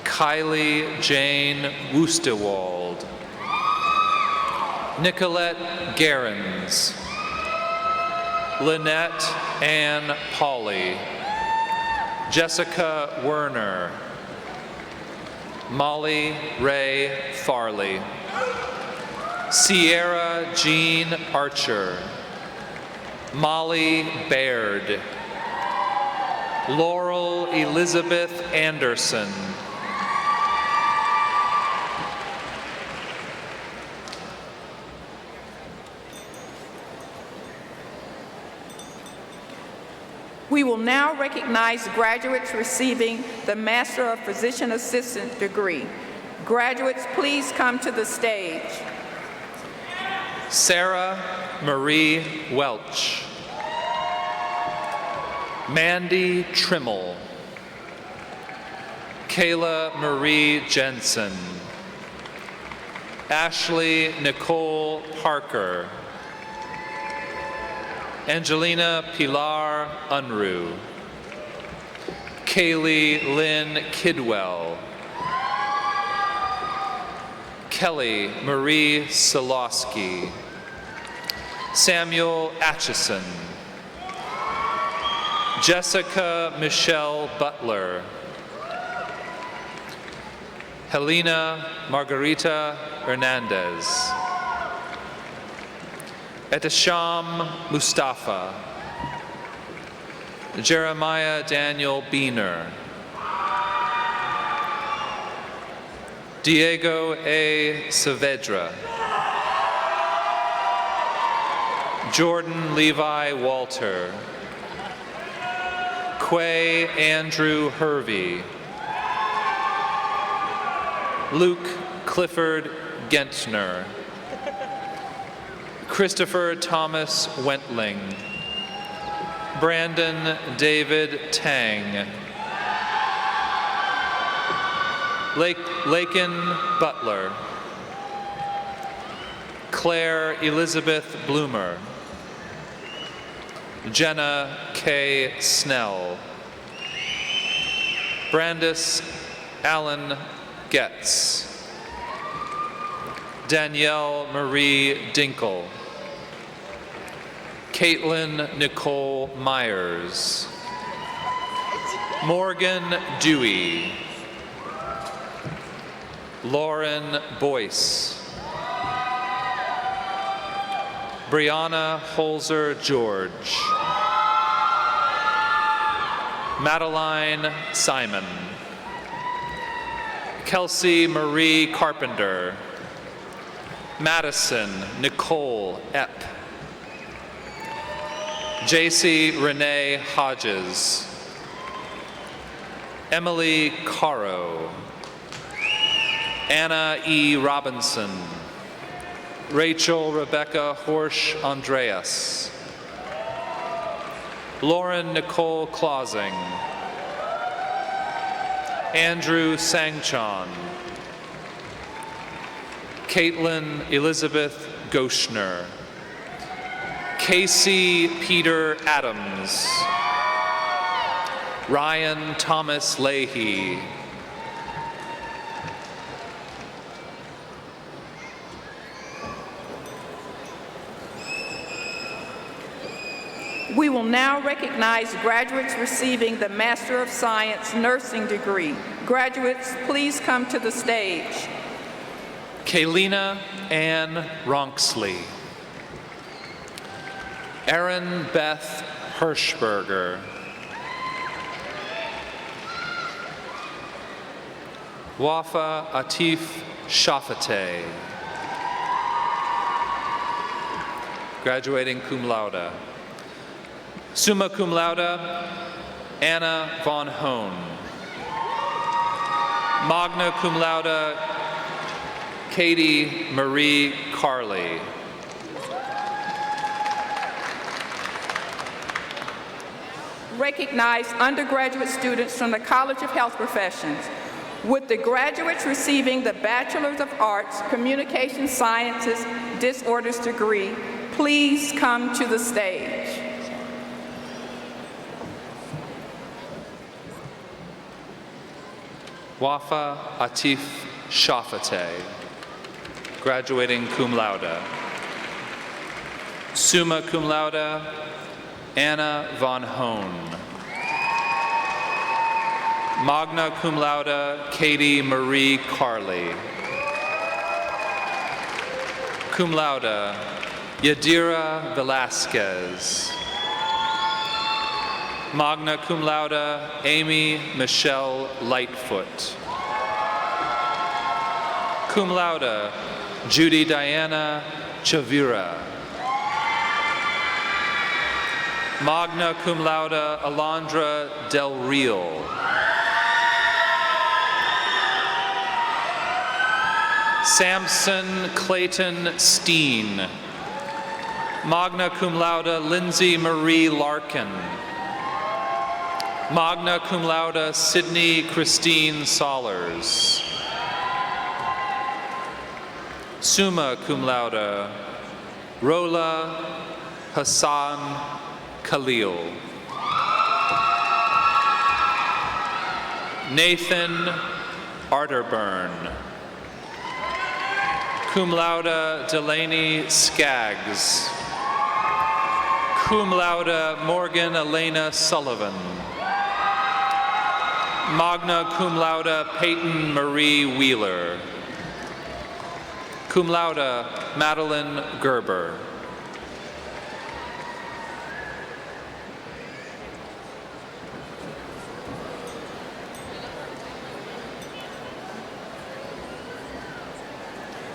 L: Kylie Jane Woostewald. Nicolette Gerens. Lynette Ann Pauley. Jessica Werner. Molly Ray Farley. Sierra Jean Archer. Molly Baird. Laurel Elizabeth Anderson.
D: We will now recognize graduates receiving the Master of Physician Assistant degree. Graduates, please come to the stage.
L: Sarah Marie Welch. Mandy Trimmel. Kayla Marie Jensen. Ashley Nicole Parker. Angelina Pilar Unruh. Kaylee Lynn Kidwell. Kelly Marie Solosky. Samuel Atchison. Jessica Michelle Butler. Helena Margarita Hernandez. Etisham Mustafa. Jeremiah Daniel Beener. Diego A. Saavedra. Jordan Levi Walter. Quay Andrew Hervey. Luke Clifford Gentner. Christopher Thomas Wentling. Brandon David Tang. Lakin Butler. Claire Elizabeth Bloomer. Jenna K. Snell. Brandis Allen Getz. Danielle Marie Dinkle. Caitlin Nicole Myers. Morgan Dewey. Lauren Boyce. Brianna Holzer George. Madeline Simon. Kelsey Marie Carpenter. Madison Nicole Epp. JC Renee Hodges. Emily Caro. Anna E. Robinson. Rachel Rebecca Horsch Andreas. Lauren Nicole Clausing. Andrew Sangchon. Caitlin Elizabeth Goshner. Casey Peter Adams. Ryan Thomas Leahy.
D: We will now recognize graduates receiving the Master of Science nursing degree. Graduates, please come to the stage.
L: Kaylina Ann Ronksley. Erin Beth Hirschberger. Wafa Atif Shafate. Graduating cum laude. Summa cum laude, Anna Von Hohn. Magna cum laude, Katie Marie Carley.
D: Recognize undergraduate students from the College of Health Professions. With the graduates receiving the Bachelor of Arts, Communication Sciences Disorders degree, please come to the stage.
L: Wafa Atif Shafate, graduating cum laude. Summa cum laude, Anna Von Hohn. Magna cum laude, Katie Marie Carley. Cum laude, Yadira Velasquez. Magna cum laude, Amy Michelle Lightfoot. Cum laude, Judy Diana Chavira. Magna cum laude, Alondra Del Real. Samson Clayton Steen. Magna cum laude, Lindsay Marie Larkin. Magna cum laude, Sydney Christine Sollers. Summa cum laude, Rola Hassan Khalil. Nathan Arterburn. Cum laude, Delaney Skaggs. Cum laude, Morgan Elena Sullivan. Magna cum laude, Peyton Marie Wheeler. Cum laude, Madeline Gerber.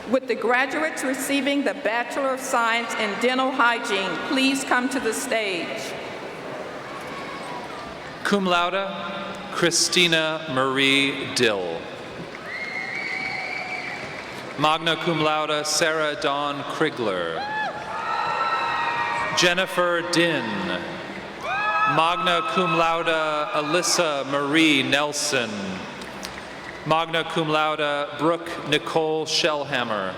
D: With the graduates receiving the Bachelor of Science in Dental Hygiene, please come to the stage.
L: Cum laude, Christina Marie Dill. Magna cum laude, Sarah Dawn Krigler. Jennifer Din. Magna cum laude, Alyssa Marie Nelson. Magna cum laude, Brooke Nicole Shellhammer.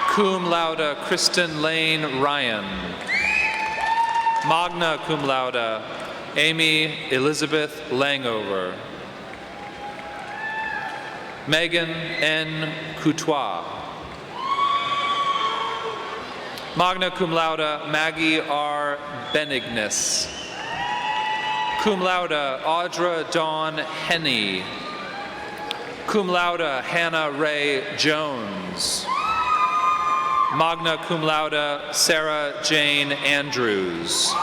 L: Cum laude, Kristen Lane Ryan. Magna cum laude, Amy Elizabeth Langover. Megan N. Coutois. Magna cum laude, Maggie R. Benignis. Cum laude, Audra Dawn Henney. Cum laude, Hannah Ray Jones. Magna cum laude Sarah Jane Andrews.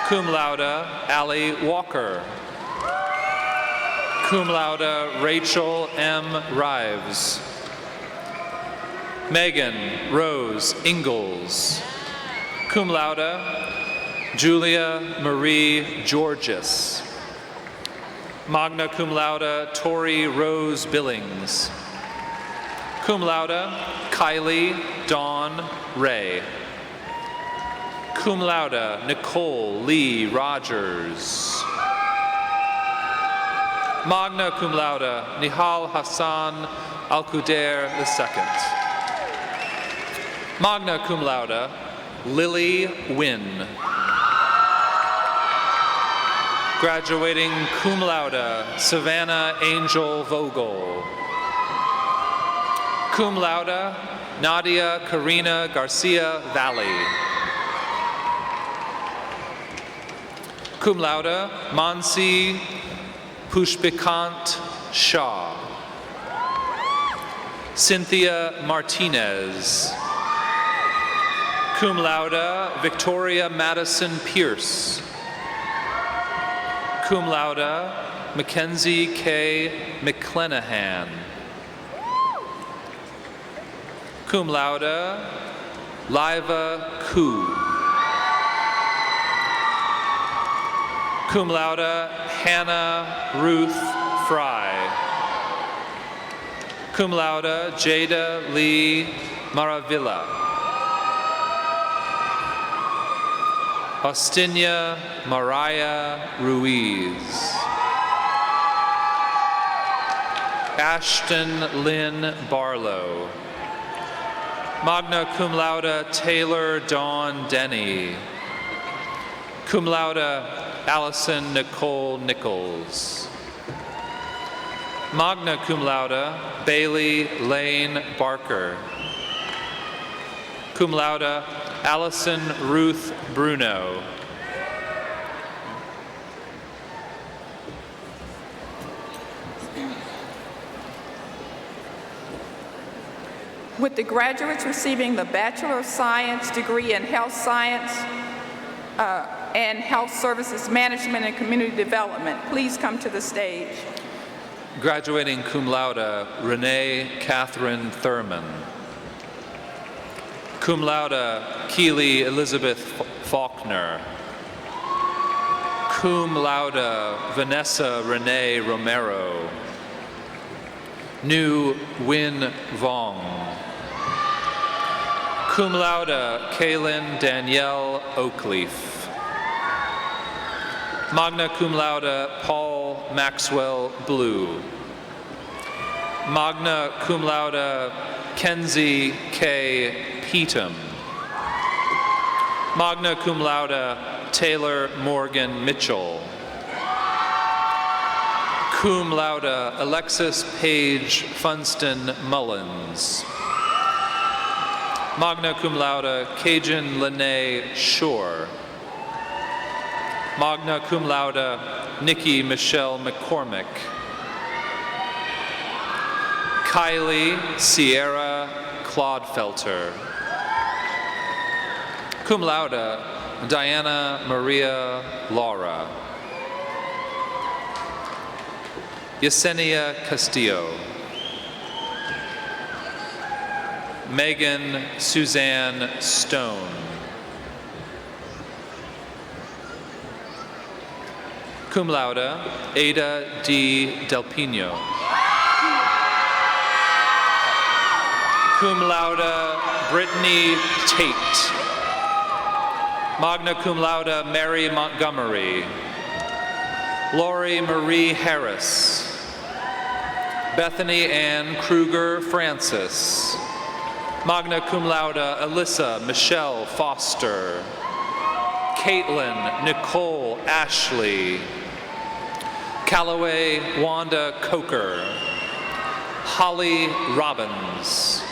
L: Cum laude Allie Walker. Cum laude Rachel M. Rives. Megan Rose Ingalls. Cum laude Julia Marie Georges. Magna cum laude Tori Rose Billings. Cum laude Kylie Dawn Ray. Cum laude Nicole Lee Rogers. Magna cum laude Nihal Hassan Al-Qudair II. Magna cum laude Lily Wynn. Graduating cum laude Savannah Angel Vogel. Cum laude Nadia Karina Garcia Valley. Cum laude Mansi Pushpikant Shah. Cynthia Martinez. Cum laude Victoria Madison Pierce. Cum laude Mackenzie K. McClenahan. Cum laude Liva Koo. Cum laude Hannah Ruth Fry. Cum laude Jada Lee Maravilla. Austinia Mariah Ruiz. Ashton Lynn Barlow. Magna cum laude Taylor Dawn Denny. Cum laude Allison Nicole Nichols. Magna cum laude Bailey Lane Barker. Cum laude Allison Ruth Bruno.
D: With the graduates receiving the Bachelor of Science degree in Health Science and Health Services Management and Community Development, please come to the stage.
L: Graduating cum laude Renee Catherine Thurman. Cum laude Keely Elizabeth Faulkner. Cum laude Vanessa Renee Romero. Nu Win Vong. Cum laude Kaylin Danielle Oakleaf. Magna cum laude Paul Maxwell Blue. Magna cum laude Kenzie K. Petum. Magna cum laude Taylor Morgan Mitchell. Cum laude Alexis Page Funston Mullins. Magna cum laude Cajun Lene Shore. Magna cum laude Nikki Michelle McCormick. Kylie Sierra Clodfelter. Cum laude Diana Maria Laura. Yesenia Castillo. Megan Suzanne Stone. Cum laude Ada D. Del Pino. Cum laude Brittany Tate. Magna cum laude Mary Montgomery. Lori Marie Harris. Bethany Ann Kruger Francis. Magna cum laude Alyssa Michelle Foster. Caitlin Nicole Ashley. Callaway Wanda Coker. Holly Robbins.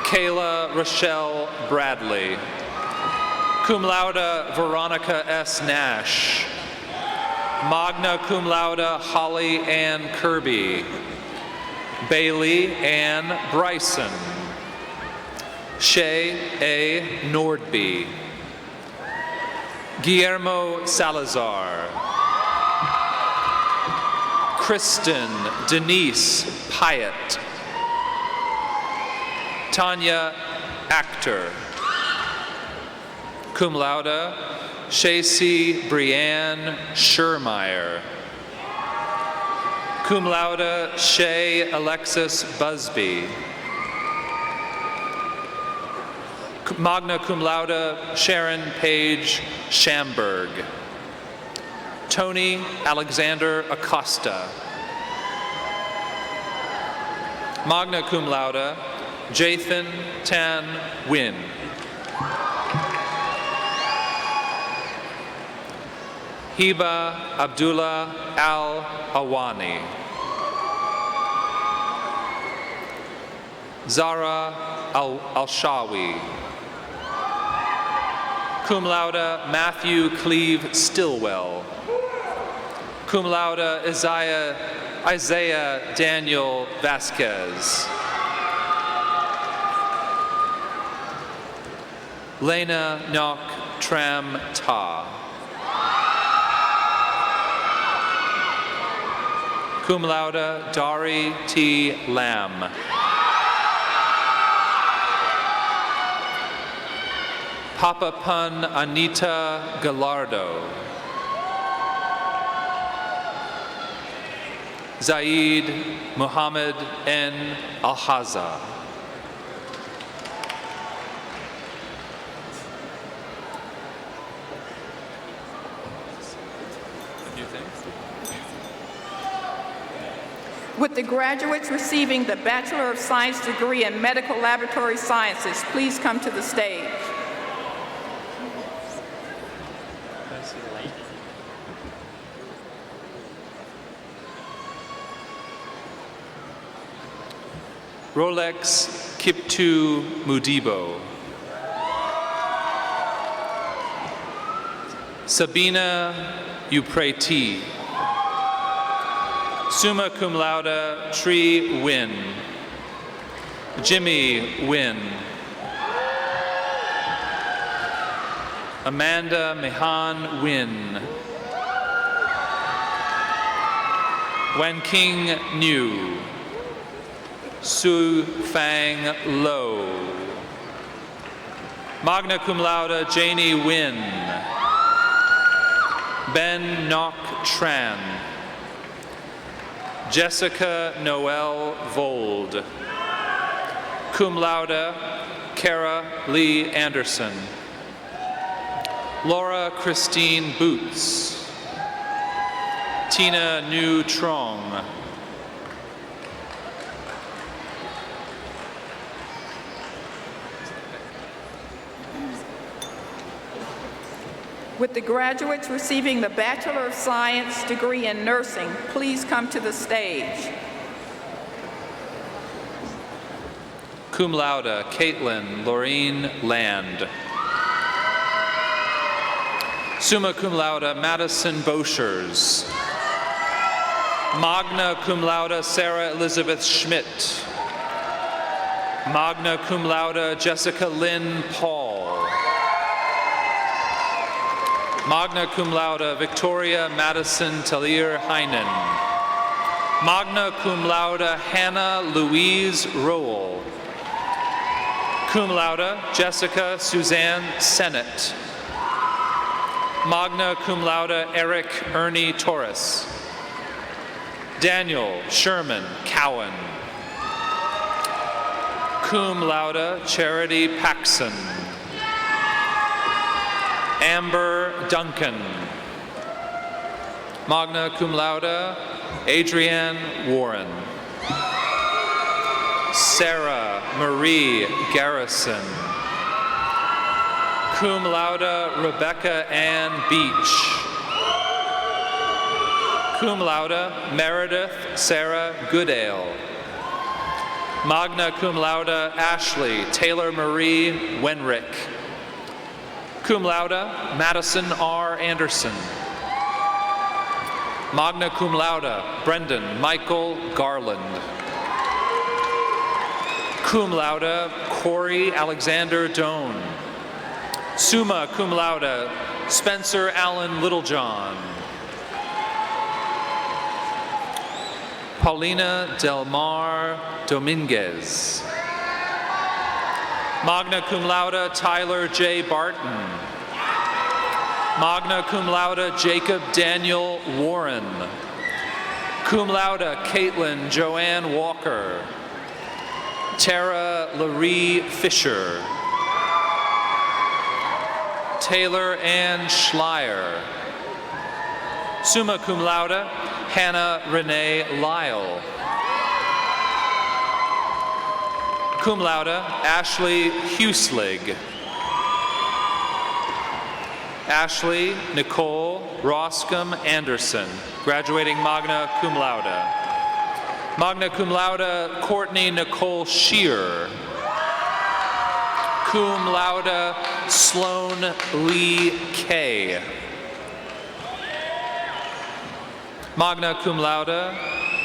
L: Kayla Rochelle Bradley. Cum laude Veronica S. Nash. Magna cum laude Holly Ann Kirby. Bailey Ann Bryson. Shay A. Nordby. Guillermo Salazar. Kristen Denise Pyatt. Tanya Actor. Cum laude, Shacy Brianne Schermeyer. Cum laude, Shay Alexis Busby. Magna cum laude, Sharon Page Schamberg. Tony Alexander Acosta. Magna cum laude, Jathan Tan Nguyen. Hiba Abdullah Al-Awani. Zara Al-Shawi. Cum laude, Matthew Cleve Stillwell. Cum laude, Isaiah Daniel Vasquez. Lena Nok Tram Ta. Cum laude, Dari T. Lam. Papa Pun Anita Gallardo. Zaid Muhammad N. Alhaza.
D: Would the graduates receiving the Bachelor of Science degree in Medical Laboratory Sciences please come to the stage?
L: Rolex Kiptu Mudibo. Sabina Upreti. Summa cum laude, Tree Win. Jimmy Win. Amanda Mehan Win. Wen King New. Su Fang Lo. Magna cum laude, Janie Win. Ben Nok Tran. Jessica Noel Vold. Cum laude, Kara Lee Anderson. Laura Christine Boots. Tina Nu Trong.
D: Would the graduates receiving the Bachelor of Science degree in nursing please come to the stage?
L: Cum laude, Caitlin Laureen Land. Summa cum laude, Madison Boschers. Magna cum laude, Sarah Elizabeth Schmidt. Magna cum laude, Jessica Lynn Paul. Magna cum laude, Victoria Madison Talir Heinen. Magna cum laude, Hannah Louise Rowell. Cum laude, Jessica Suzanne Sennett. Magna cum laude, Eric Ernie Torres. Daniel Sherman Cowan. Cum laude, Charity Paxson. Amber Duncan. Magna cum laude, Adrienne Warren. Sarah Marie Garrison. Cum laude, Rebecca Ann Beach. Cum laude, Meredith Sarah Goodale. Magna cum laude, Ashley Taylor Marie Wenrick. Cum laude, Madison R. Anderson. Magna cum laude, Brendan Michael Garland. Cum laude, Corey Alexander Doan. Summa cum laude, Spencer Allen Littlejohn. Paulina Del Mar Dominguez. Magna cum laude, Tyler J. Barton. Magna cum laude, Jacob Daniel Warren. Cum laude, Caitlin Joanne Walker. Tara Laree Fisher. Taylor Ann Schleier. Summa cum laude, Hannah Renee Lyle. Cum laude, Ashley Huslig. Ashley Nicole Roscom Anderson, graduating magna cum laude. Magna cum laude, Courtney Nicole Shear. Cum laude, Sloan Lee Kay. Magna cum laude,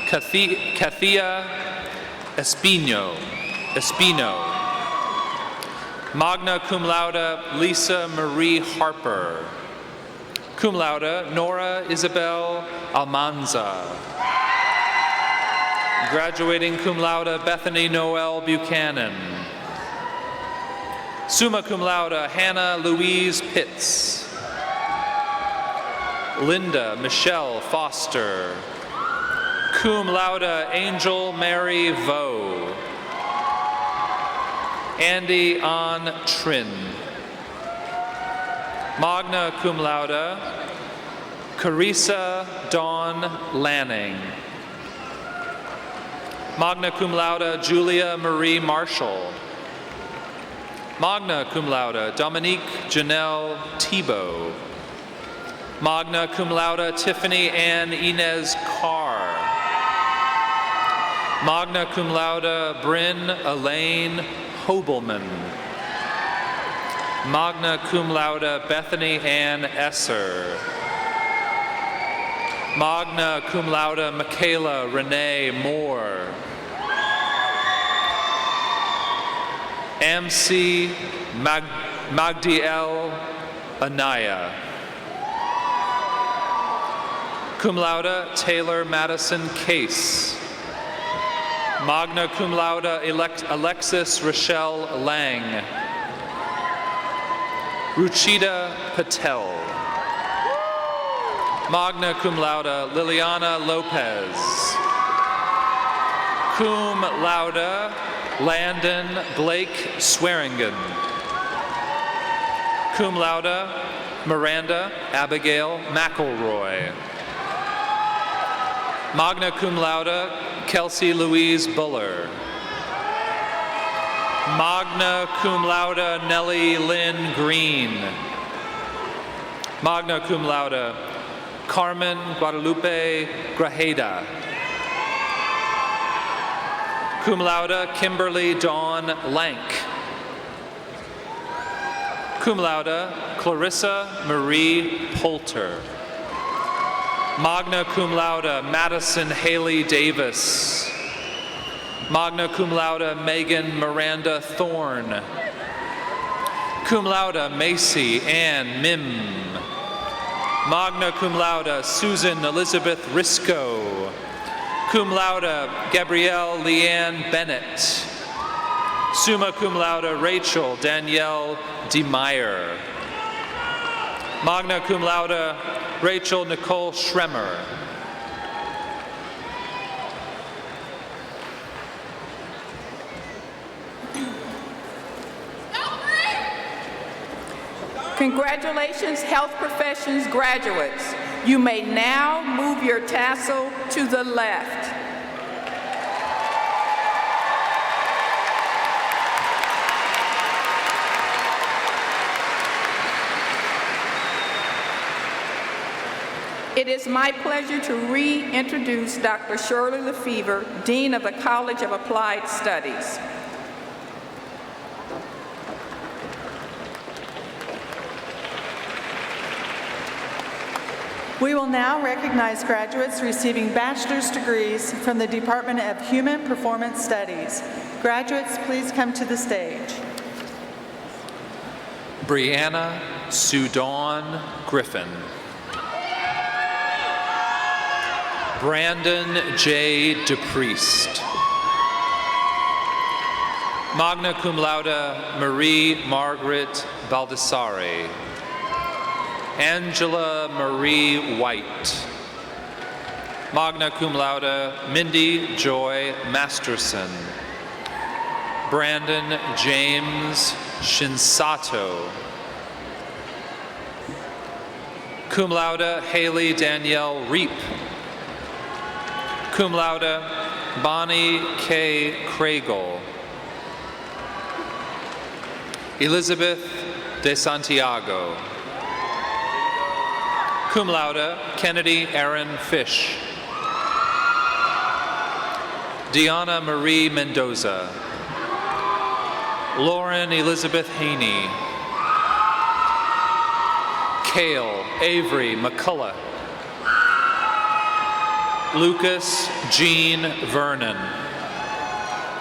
L: Kathia Espino. Magna cum laude, Lisa Marie Harper. Cum laude, Nora Isabel Almanza. Graduating cum laude, Bethany Noel Buchanan. Summa cum laude, Hannah Louise Pitts. Linda Michelle Foster. Cum laude, Angel Mary Vo. Andy Ann Trin. Magna cum laude, Carissa Dawn Lanning. Magna cum laude, Julia Marie Marshall. Magna cum laude, Dominique Janelle Tebow. Magna cum laude, Tiffany Ann Inez Carr. Magna cum laude, Bryn Elaine Hobelman. Magna cum laude, Bethany Ann Esser. Magna cum laude, Michaela Renee Moore. MC Magdiel Anaya. Cum laude, Taylor Madison Case. Magna cum laude, Alexis Rochelle Lang. Ruchita Patel. Magna cum laude, Liliana Lopez. Cum laude, Landon Blake Swearingen. Cum laude, Miranda Abigail McElroy. Magna cum laude, Kelsey Louise Buller. Magna cum laude, Nellie Lynn Green. Magna cum laude, Carmen Guadalupe Grajeda. Cum laude, Kimberly Dawn Lank. Cum laude, Clarissa Marie Poulter. Magna cum laude, Madison Haley Davis. Magna cum laude, Megan Miranda Thorne. Cum laude, Macy Ann Mim. Magna cum laude, Susan Elizabeth Risco. Cum laude, Gabrielle Leanne Bennett. Summa cum laude, Rachel Danielle DeMeyer. Magna cum laude, Rachel Nicole Schremer.
D: Congratulations, health professions graduates. You may now move your tassel to the left. It is my pleasure to reintroduce Dr. Shirley Lefevre, Dean of the College of Applied Studies.
H: We will now recognize graduates receiving bachelor's degrees from the Department of Human Performance Studies. Graduates, please come to the stage.
L: Brianna Sudawn Griffin. Brandon J. DePriest. Magna cum laude, Marie Margaret Baldassare. Angela Marie White. Magna cum laude, Mindy Joy Masterson. Brandon James Shinsato. Cum laude, Haley Danielle Reap. Cum laude, Bonnie K. Craigle. Elizabeth De Santiago. Cum laude, Kennedy Aaron Fish. Deanna Marie Mendoza. Lauren Elizabeth Haney. Kale Avery McCullough. Lucas Jean Vernon.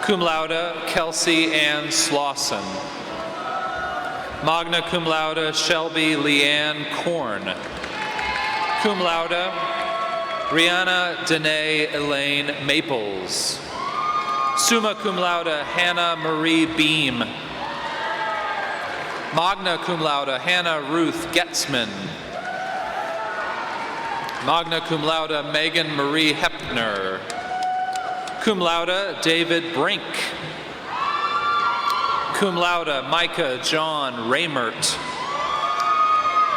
L: Cum laude, Kelsey Ann Slauson. Magna cum laude, Shelby Leanne Korn. Cum laude, Rihanna Danae Elaine Maples. Summa cum laude, Hannah Marie Beam. Magna cum laude, Hannah Ruth Getzman. Magna cum laude, Megan Marie Hepner. Cum laude, David Brink. Cum laude, Micah John Raymert.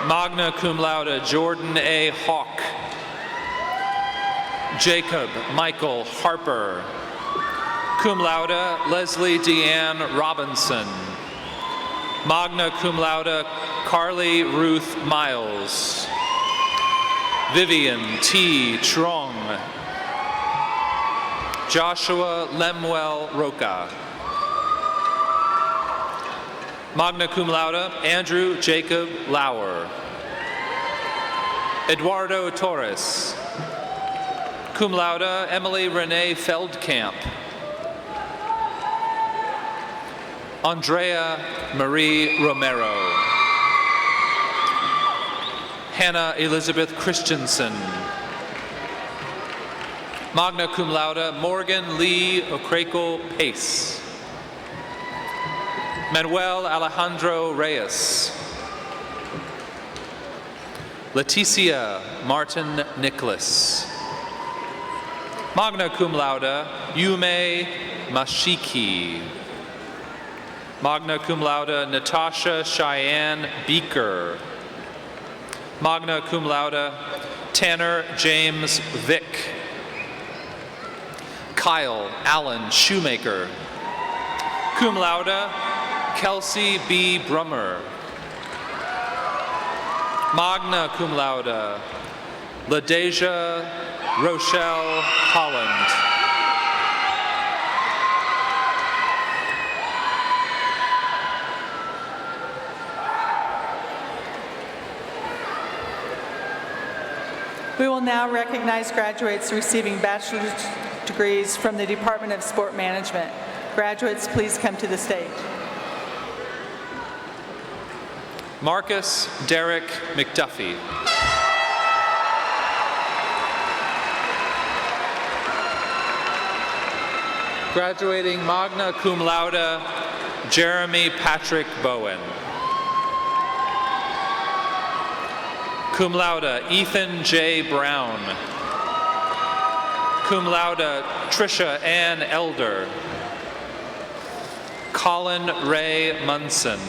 L: Magna cum laude, Jordan A. Hawk. Jacob Michael Harper. Cum laude, Leslie Deanne Robinson. Magna cum laude, Carly Ruth Miles. Vivian T. Trong. Joshua Lemuel Roca. Magna cum laude, Andrew Jacob Lauer. Eduardo Torres. Cum laude, Emily Renee Feldkamp. Andrea Marie Romero. Hannah Elizabeth Christensen. Magna cum laude, Morgan Lee Ocreco Pace. Manuel Alejandro Reyes. Leticia Martin Nicholas. Magna cum laude, Yume Mashiki. Magna cum laude, Natasha Cheyenne Beaker. Magna cum laude, Tanner James Vick. Kyle Allen Shoemaker. Cum laude, Kelsey B. Brummer. Magna cum laude, LaDeja Rochelle Holland.
H: We will now recognize graduates receiving bachelor's degrees from the Department of Sport Management. Graduates, please come to the stage.
L: Marcus Derek McDuffie. Graduating magna cum laude, Jeremy Patrick Bowen. Cum laude, Ethan J. Brown. Cum laude, Trisha Ann Elder. Colin Ray Munson.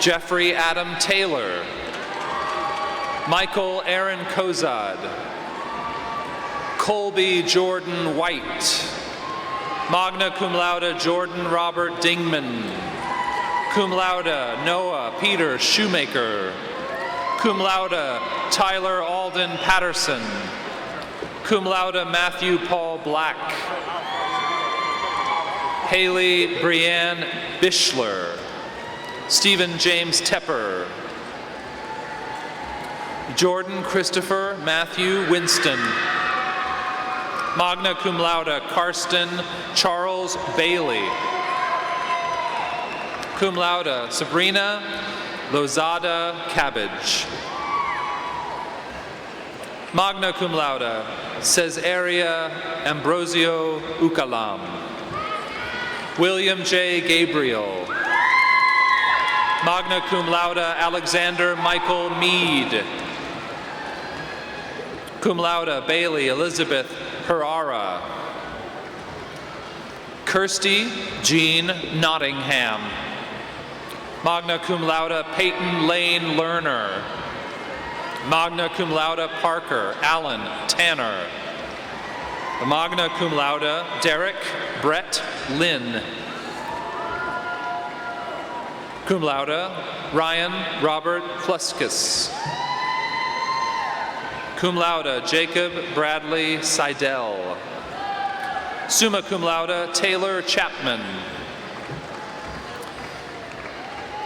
L: Jeffrey Adam Taylor. Michael Aaron Kozad. Colby Jordan White. Magna cum laude, Jordan Robert Dingman. Cum laude, Noah Peter Shoemaker. Cum laude, Tyler Alden Patterson. Cum laude, Matthew Paul Black. Haley Brianne Bishler. Stephen James Tepper. Jordan Christopher Matthew Winston. Magna cum laude, Karsten Charles Bailey. Cum laude, Sabrina Lozada Cabbage. Magna cum laude, Cesaria Ambrosio Ucalam. William J. Gabriel. Magna cum laude, Alexander Michael Mead. Cum laude, Bailey Elizabeth Herrera. Kirsty Jean Nottingham. Magna cum laude, Peyton Lane Lerner. Magna cum laude, Parker Allen Tanner. Magna cum laude, Derek Brett Lynn. Cum laude, Ryan Robert Pluskus. Cum laude, Jacob Bradley Seidel. Summa cum laude, Taylor Chapman.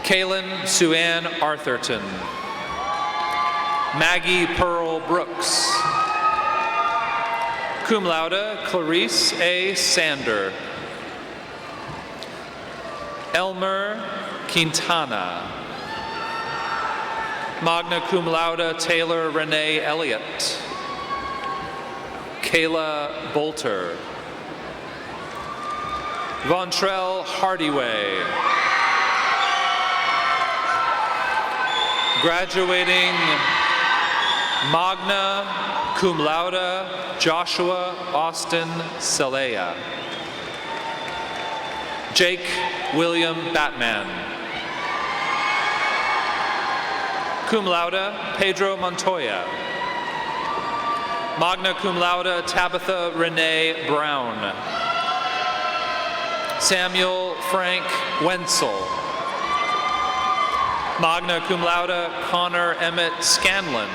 L: Kaylin Suann Arthurton. Maggie Pearl Brooks. Cum laude, Clarice A. Sander. Elmer Quintana. Magna cum laude, Taylor Renee Elliott. Kayla Bolter. Vontrell Hardyway. Graduating magna cum laude, Joshua Austin Celea. Jake William Batman. Cum laude, Pedro Montoya. Magna cum laude, Tabitha Renee Brown. Samuel Frank Wenzel. Magna cum laude, Connor Emmett Scanlon.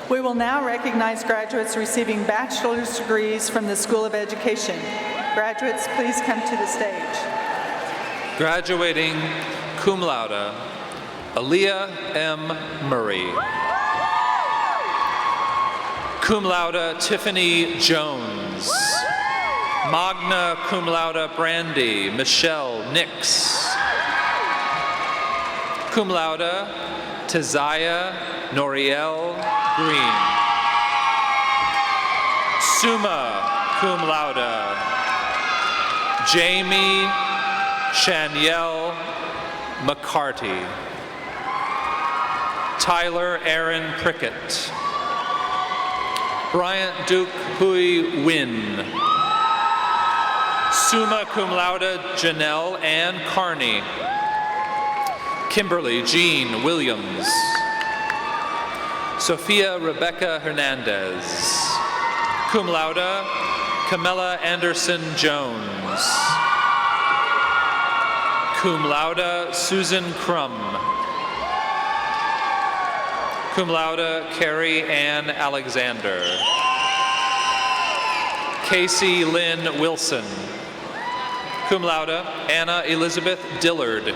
H: We will now recognize graduates receiving bachelor's degrees from the School of Education. Graduates, please come to the stage.
L: Graduating cum laude, Aaliyah M. Murray. Cum laude, Tiffany Jones. Magna cum laude, Brandy Michelle Nix. Cum laude, Tizaya Noriel Green. Summa cum laude, Jamie Shanielle McCarty. Tyler Aaron Prickett. Bryant Duke Hui Win. Summa cum laude, Janelle Ann Carney. Kimberly Jean Williams. Sophia Rebecca Hernandez. Cum laude, Camilla Anderson Jones. Cum laude, Susan Crum. Cum laude, Carrie Ann Alexander. Casey Lynn Wilson. Cum laude, Anna Elizabeth Dillard.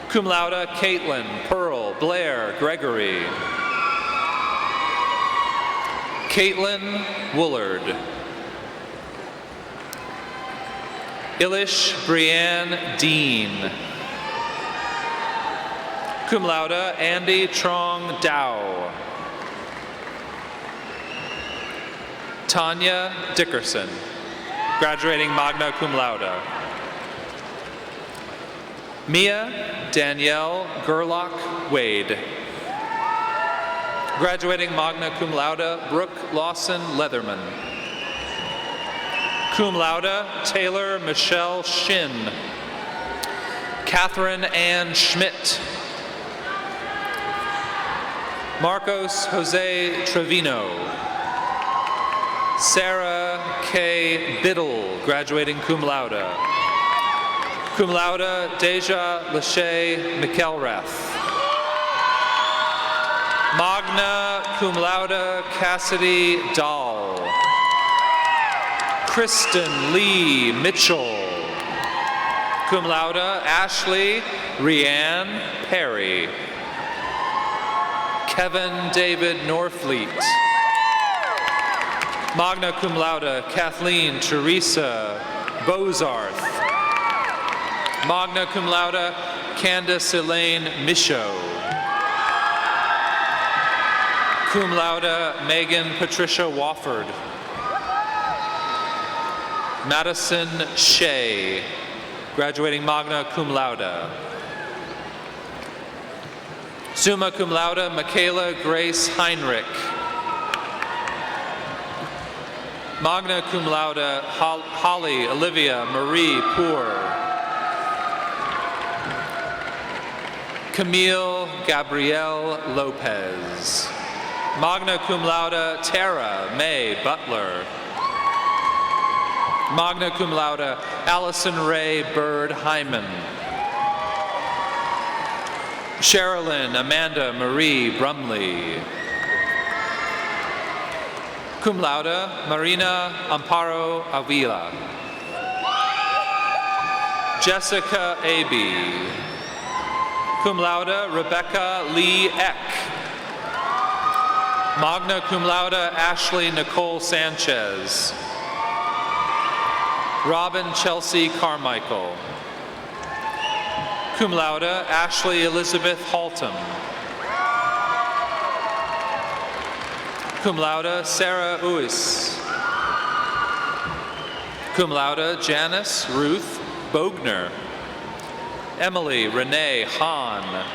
L: Cum laude, Caitlin Pearl Blair Gregory. Caitlin Woolard. Ilish Brianne Dean. Cum laude, Andy Trong Dow. Tanya Dickerson, graduating magna cum laude. Mia Danielle Gerlach Wade. Graduating magna cum laude, Brooke Lawson Leatherman. Cum laude, Taylor Michelle Shin. Catherine Ann Schmidt. Marcos Jose Trevino. Sarah K. Biddle, graduating cum laude. Cum laude, Deja Lachey McElrath. Magna cum laude, Cassidy Dahl. Kristen Lee Mitchell. Cum laude, Ashley Rianne Perry. Kevin David Norfleet. Magna cum laude, Kathleen Teresa Bozarth. Magna cum laude, Candace Elaine Michaud. Cum laude, Megan Patricia Wofford. Madison Shea, graduating magna cum laude. Summa cum laude, Michaela Grace Heinrich. Magna cum laude, Holly Olivia Marie Poor. Camille Gabrielle Lopez. Magna cum laude, Tara May Butler. Magna cum laude, Allison Ray Bird Hyman. Sherilyn Amanda Marie Brumley. Cum laude, Marina Amparo Avila. Jessica Aby. Cum laude, Rebecca Lee Eck. Magna cum laude, Ashley Nicole Sanchez. Robin Chelsea Carmichael. Cum laude, Ashley Elizabeth Haltom. Cum laude, Sarah Uis. Cum laude, Janice Ruth Bogner. Emily Renee Hahn.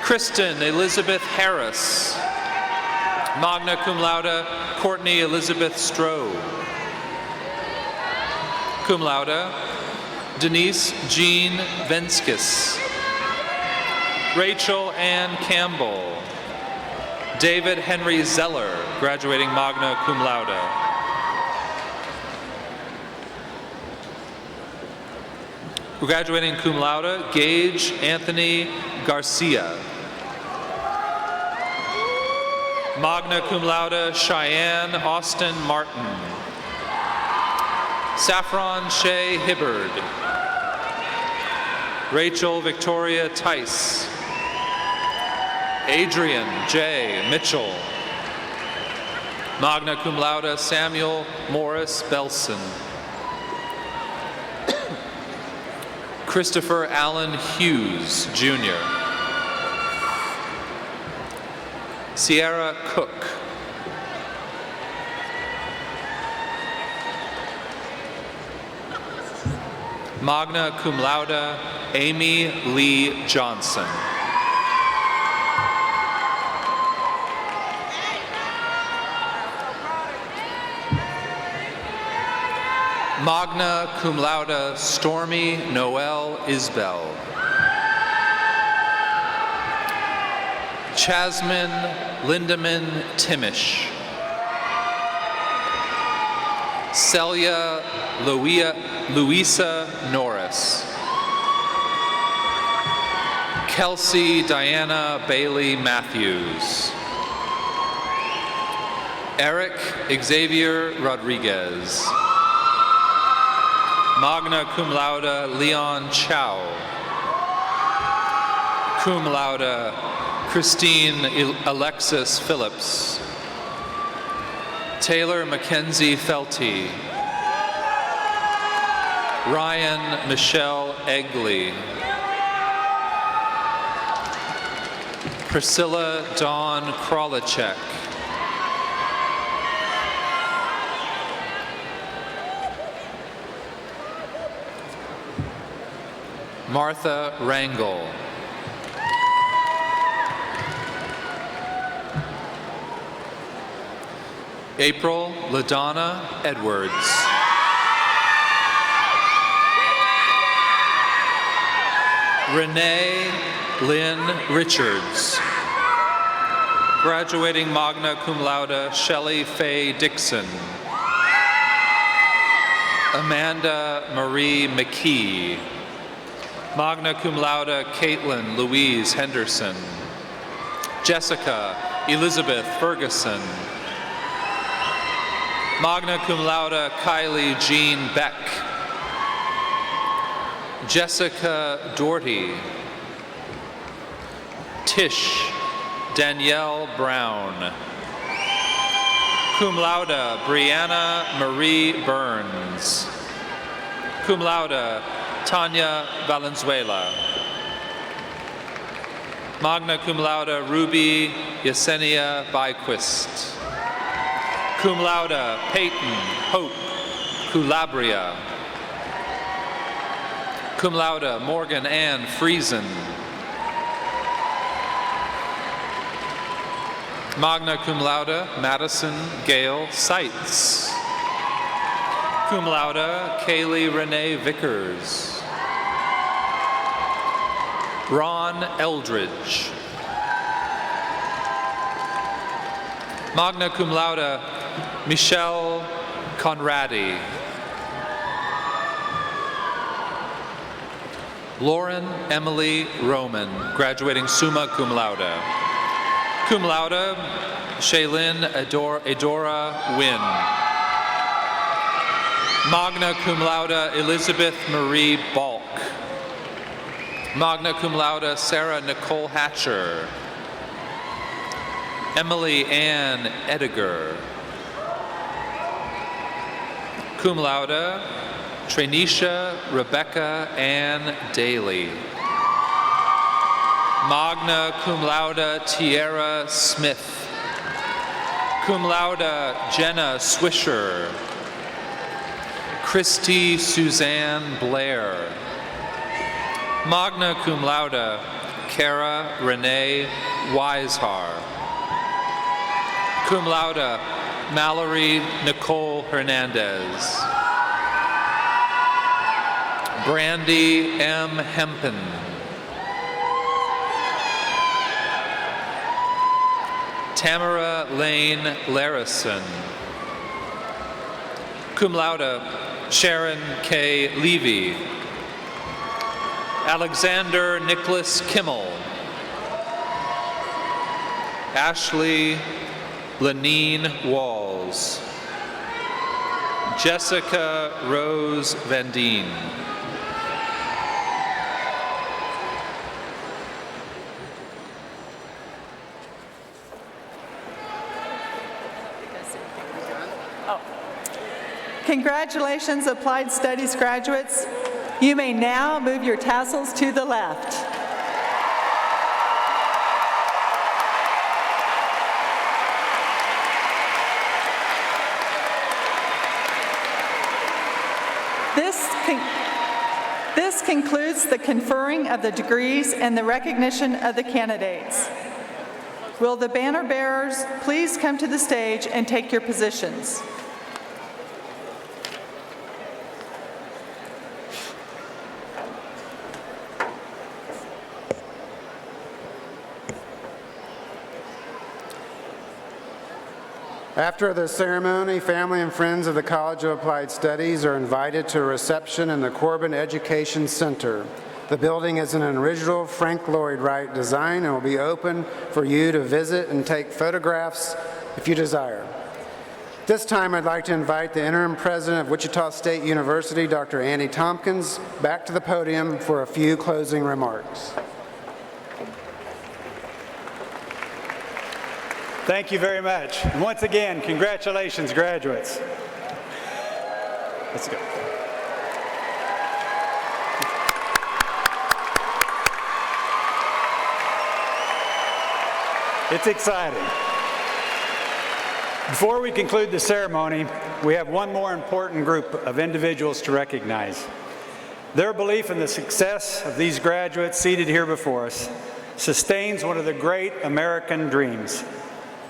L: Kristen Elizabeth Harris. Magna cum laude, Courtney Elizabeth Stroh. Cum laude, Denise Jean Venskis. Rachel Ann Campbell. David Henry Zeller, graduating magna cum laude. Graduating cum laude, Gage Anthony Garcia. Magna cum laude, Cheyenne Austin Martin. Saffron Shea Hibbard. Rachel Victoria Tice. Adrian J. Mitchell. Magna cum laude, Samuel Morris Belson. Christopher Allen Hughes, Jr. Sierra Cook. Magna cum laude, Amy Lee Johnson. Magna cum laude, Stormy Noel Isbell. Chasmin Lindemann Timish. Celia Louisa Norris. Kelsey Diana Bailey Matthews. Eric Xavier Rodriguez. Magna cum laude, Leon Chow. Cum laude, Christine Alexis Phillips. Taylor Mackenzie Felty. Ryan Michelle Egley. Priscilla Dawn Krolichek. Martha Rangel. April LaDonna Edwards. Renee Lynn Richards. Graduating magna cum laude, Shelley Faye Dixon. Amanda Marie McKee. Magna cum laude, Caitlin Louise Henderson. Jessica Elizabeth Ferguson. Magna cum laude, Kylie Jean Beck. Jessica Doherty. Tish Danielle Brown. Cum laude, Brianna Marie Burns. Cum laude, Tanya Valenzuela. Magna cum laude, Ruby Yesenia Byquist. Cum laude, Peyton Hope Culabria. Cum laude, Morgan Ann Friesen. Magna cum laude, Madison Gale Seitz. Cum laude, Kaylee Renee Vickers. Ron Eldridge. Magna cum laude, Michelle Conradi. Lauren Emily Roman, graduating summa cum laude. Cum laude, Shaylin Adora Wynn. Magna cum laude, Elizabeth Marie Balk. Magna cum laude, Sarah Nicole Hatcher. Emily Ann Ediger. Cum laude, Trainisha Rebecca Ann Daly. Magna cum laude, Tierra Smith. Cum laude, Jenna Swisher. Christy Suzanne Blair. Magna cum laude, Kara Renee Weishar. Cum laude, Mallory Nicole Hernandez. Brandy M. Hempen. Tamara Lane Larison. Cum laude, Sharon K. Levy. Alexander Nicholas Kimmel. Ashley Lenine Walls. Jessica Rose Van Deen.
H: Congratulations, Applied Studies graduates. You may now move your tassels to the left. This concludes the conferring of the degrees and the recognition of the candidates. Will the banner bearers please come to the stage and take your positions?
F: After the ceremony, family and friends of the College of Applied Studies are invited to a reception in the Corbin Education Center. The building is an original Frank Lloyd Wright design and will be open for you to visit and take photographs if you desire. This time, I'd like to invite the interim president of Wichita State University, Dr. Andy Tompkins, back to the podium for a few closing remarks.
K: Thank you very much. And once again, congratulations, graduates. Let's go. It's exciting. Before we conclude the ceremony, we have one more important group of individuals to recognize. Their belief in the success of these graduates seated here before us sustains one of the great American dreams: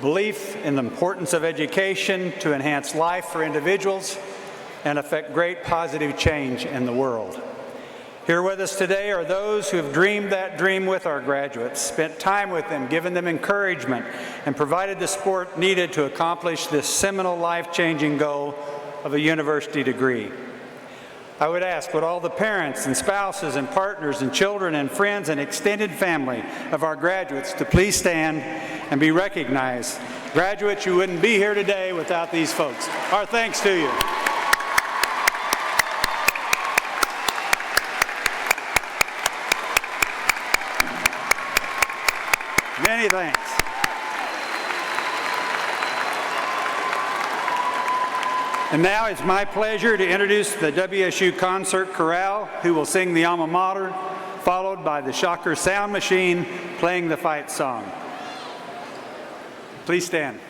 K: belief in the importance of education to enhance life for individuals and affect great positive change in the world. Here with us today are those who have dreamed that dream with our graduates, spent time with them, given them encouragement, and provided the support needed to accomplish this seminal life-changing goal of a university degree. I would ask, would all the parents and spouses and partners and children and friends and extended family of our graduates to please stand and be recognized. Graduates, you wouldn't be here today without these folks. Our thanks to you. Many thanks. And now it's my pleasure to introduce the WSU Concert Chorale, who will sing the alma mater, followed by the Shocker Sound Machine playing the fight song. Please stand.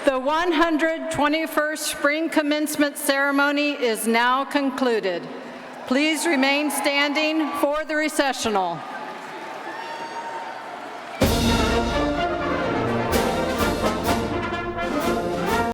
B: The 121st Spring Commencement Ceremony is now concluded. Please remain standing for the recessional.